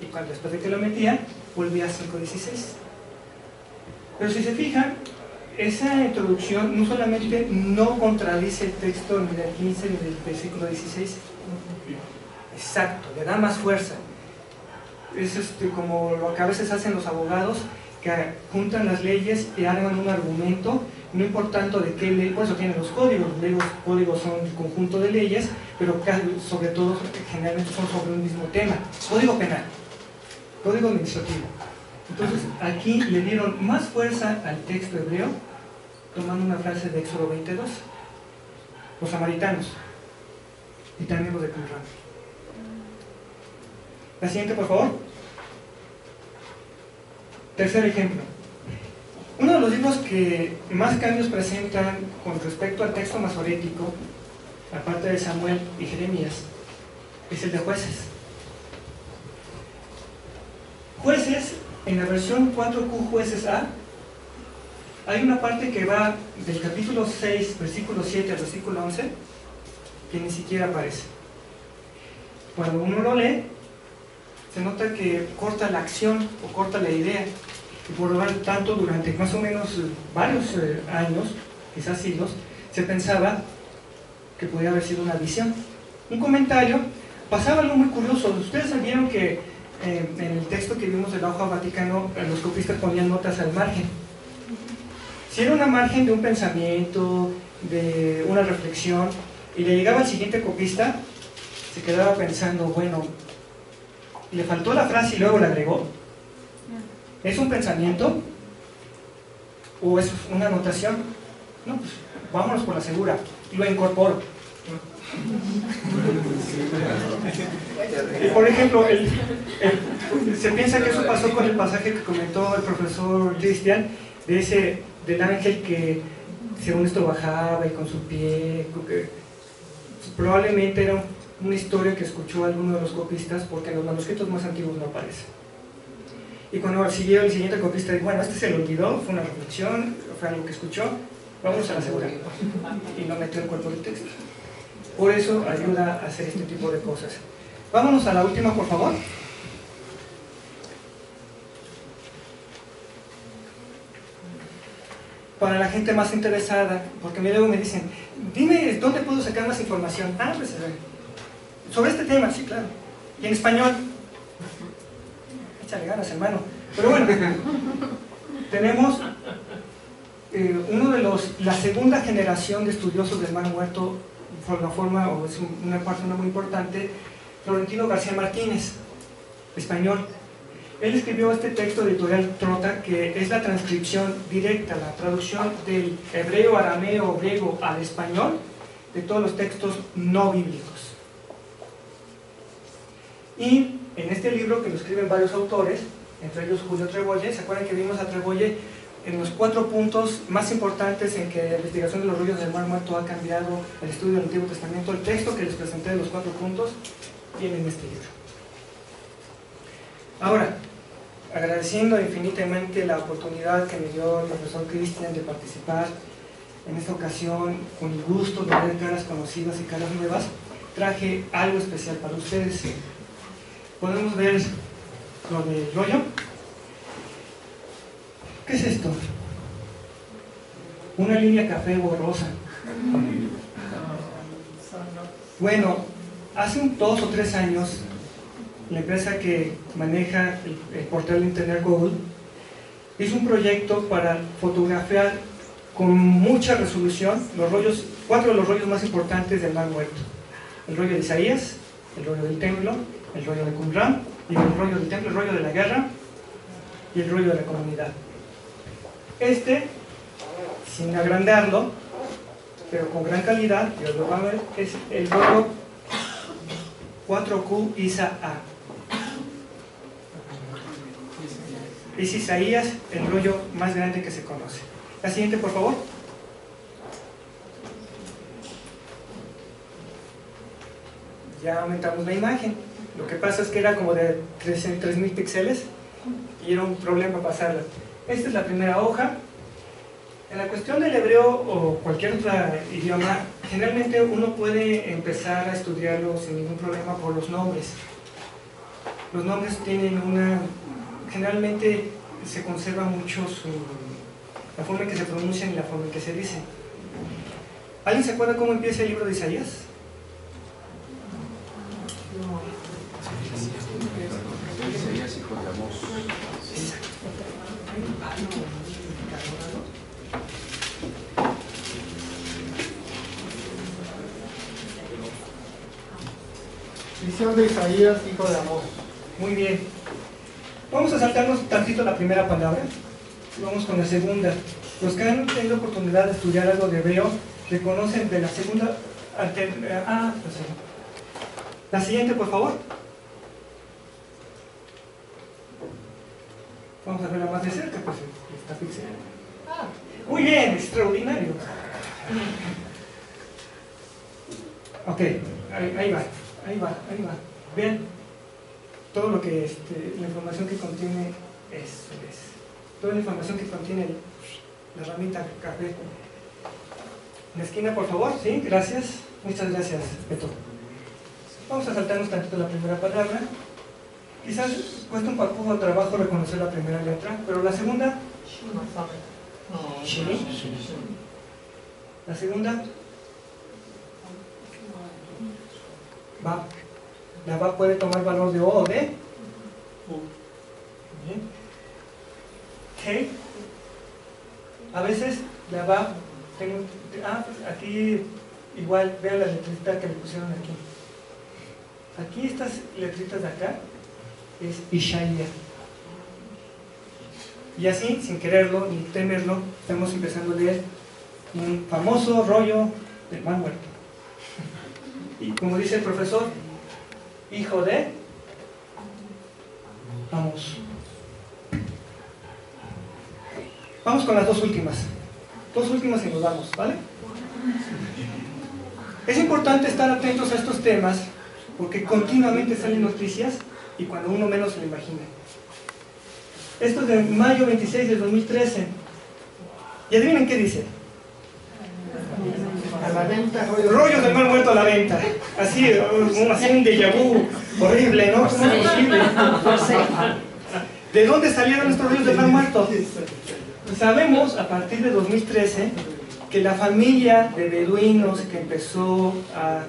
y cuando después de que lo metía volvía a 5.16. Pero si se fijan, esa introducción no solamente no contradice el texto ni del 15 ni del versículo 16, exacto, le da más fuerza. Es como lo que a veces hacen los abogados, que juntan las leyes y arman un argumento, no importando de qué ley. Por eso tienen los códigos son un conjunto de leyes, pero sobre todo generalmente son sobre un mismo tema. Código penal, código administrativo. Entonces aquí le dieron más fuerza al texto hebreo tomando una frase de Éxodo 20.2, los samaritanos y también los de Qumran. La siguiente, por favor. Tercer ejemplo. Uno de los libros que más cambios presentan con respecto al texto masorético, aparte de Samuel y Jeremías, es el de Jueces. Jueces, en la versión 4Q Jueces A, hay una parte que va del capítulo 6, versículo 7 al versículo 11, que ni siquiera aparece. Cuando uno lo lee, se nota que corta la acción o corta la idea, y por lo tanto durante más o menos varios años, quizás siglos, se pensaba que podía haber sido una visión. Un comentario, pasaba algo muy curioso. Ustedes vieron que en el texto que vimos del Auja Vaticano, los copistas ponían notas al margen. Si era una margen de un pensamiento, de una reflexión, y le llegaba al siguiente copista, se quedaba pensando, bueno, le faltó la frase y luego la agregó. ¿Es un pensamiento? ¿O es una anotación? No, pues vámonos por la segura. Lo incorporo. Y por ejemplo, se piensa que eso pasó con el pasaje que comentó el profesor Cristian, del ángel que según esto bajaba y con su pie, que probablemente era una historia que escuchó alguno de los copistas, porque en los manuscritos más antiguos no aparece. Y cuando siguió el siguiente copista, dijo, bueno, este se lo olvidó, fue una reflexión, fue algo que escuchó, vamos a la segura. Y no metió el cuerpo del texto. Por eso ayuda a hacer este tipo de cosas. Vámonos a la última, por favor. Para la gente más interesada, porque luego me dicen, dime, ¿dónde puedo sacar más información? Ah, pues sobre este tema, sí, claro. Y en español. Échale ganas, hermano. Pero bueno, tenemos la segunda generación de estudiosos del Mar Muerto, por la forma, o es una persona muy importante, Florentino García Martínez, español. Él escribió este texto editorial Trota, que es la transcripción directa, la traducción del hebreo, arameo, griego al español de todos los textos no bíblicos. Y en este libro, que lo escriben varios autores, entre ellos Julio Trebolle, ¿se acuerdan que vimos a Trebolle en los 4 puntos más importantes en que la investigación de los rollos del Mar Muerto ha cambiado el estudio del Antiguo Testamento? El texto que les presenté de los 4 puntos viene en este libro. Ahora, agradeciendo infinitamente la oportunidad que me dio el profesor Cristian de participar en esta ocasión, con el gusto de ver caras conocidas y caras nuevas, traje algo especial para ustedes. Podemos ver lo del rollo. ¿Qué es esto? Una línea café borrosa. Bueno, hace 2 o 3 años, la empresa que maneja el portal de internet Google hizo un proyecto para fotografiar con mucha resolución los rollos, 4 de los rollos más importantes del Mar Muerto: el rollo de Isaías, el rollo del templo, el rollo de Qumran, y el rollo del templo, el rollo de la guerra y el rollo de la comunidad. Sin agrandarlo, pero con gran calidad, y os lo van a ver, es el rollo 4Q ISA A. Es Isaías, el rollo más grande que se conoce. La siguiente, por favor. Ya aumentamos la imagen. Lo que pasa es que era como de 3000 píxeles y era un problema pasarla. Esta es la primera hoja. En la cuestión del hebreo o cualquier otro idioma, generalmente uno puede empezar a estudiarlo sin ningún problema por los nombres. Los nombres tienen generalmente se conserva mucho la forma en que se pronuncian y la forma en que se dicen. ¿Alguien se acuerda cómo empieza el libro de Isaías? Isaías, hijo de Amós. Visión de Isaías, hijo de Amós. Muy bien. Vamos a saltarnos tantito la primera palabra. Vamos con la segunda. Los que han tenido oportunidad de estudiar algo de hebreo reconocen de la segunda. La siguiente, por favor. Vamos a verla más de cerca, pues está pixelada. Muy bien, extraordinario. Ok, ahí va. Vean todo lo que la información que contiene eso es. Toda la información que contiene la ramita café. En la esquina, por favor, sí, gracias. Muchas gracias, Beto. Vamos a saltarnos tantito la primera palabra. Quizás cuesta un poco de trabajo reconocer la primera letra, pero la segunda, Shini. La segunda, va. La va puede tomar valor de O o de Bien. A veces la va, aquí igual, vean la letrita que le pusieron aquí. Aquí estas letritas de acá es Ishaya. Y así, sin quererlo ni temerlo, estamos empezando a leer un famoso rollo del Mar Muerto. Y como dice el profesor, hijo de Amós. Vamos con las dos últimas. Dos últimas y nos vamos, ¿vale? Es importante estar atentos a estos temas porque continuamente salen noticias y cuando uno menos se lo imagina. Esto es de mayo 26 de 2013. Y adivinen qué dice. A la venta, Rollos del Mar Muerto a la venta. Así un déjà vu horrible, ¿no? ¿Cómo es posible? ¿De dónde salieron estos rollos del Mar Muerto? Sabemos a partir de 2013 que la familia de beduinos que empezó a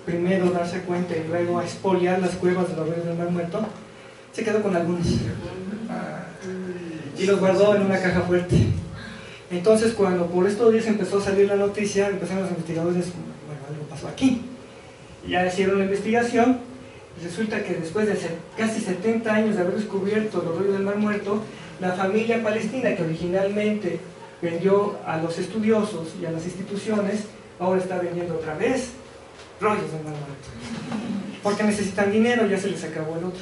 primero darse cuenta y luego a expoliar las cuevas de los rollos del Mar Muerto se quedó con algunos y los guardó en una caja fuerte. Entonces cuando por estos días empezó a salir la noticia, empezaron los investigadores, bueno, algo pasó aquí. Y ya hicieron la investigación y resulta que después de casi 70 años de haber descubierto los rollos del Mar Muerto, la familia palestina que originalmente vendió a los estudiosos y a las instituciones, ahora está vendiendo otra vez rollos del Mar Muerto. Porque necesitan dinero, ya se les acabó el otro.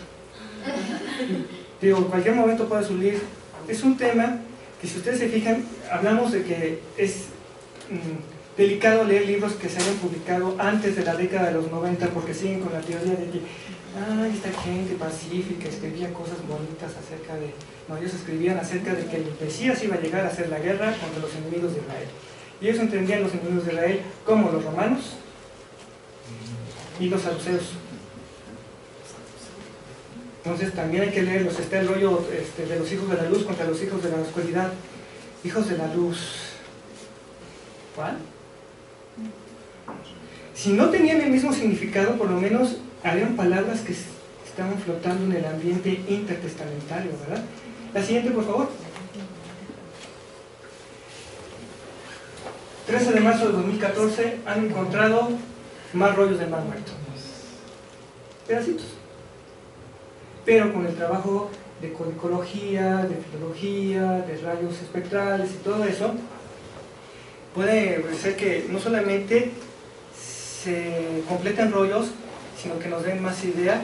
Digo, en cualquier momento puede subir. Es un tema que si ustedes se fijan, hablamos de que es delicado leer libros que se hayan publicado antes de la década de los 90 porque siguen con la teoría de que esta gente pacífica escribía cosas bonitas acerca de... No, ellos escribían acerca de que el Mesías iba a llegar a hacer la guerra contra los enemigos de Israel. Y ellos entendían los enemigos de Israel como los romanos y los saduceos. Entonces también hay que leerlos. Está el rollo de los hijos de la luz contra los hijos de la oscuridad. Hijos de la luz. ¿Cuál? Si no tenían el mismo significado, por lo menos habían palabras que estaban flotando en el ambiente intertestamentario, ¿verdad? La siguiente, por favor. 13 de marzo de 2014 han encontrado más rollos del Mar Muerto. Pedacitos. Pero con el trabajo de codicología, de filología, de rayos espectrales y todo eso, puede ser que no solamente se completen rollos, sino que nos den más idea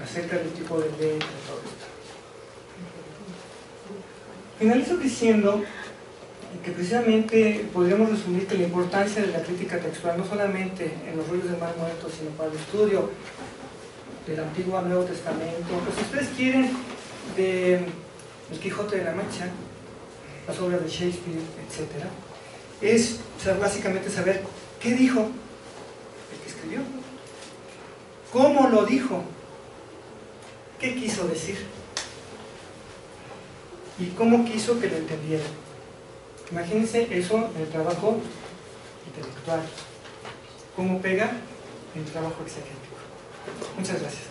acerca del tipo de letra y todo esto. Finalizo diciendo que precisamente podríamos resumir que la importancia de la crítica textual no solamente en los rollos del Mar Muerto, sino para el estudio del Antiguo al Nuevo Testamento, pues si ustedes quieren, de El Quijote de la Mancha, las obras de Shakespeare, etc., es básicamente saber qué dijo el que escribió, cómo lo dijo, qué quiso decir y cómo quiso que lo entendieran. Imagínense eso en el trabajo intelectual, cómo pega en el trabajo exegético. Muchas gracias.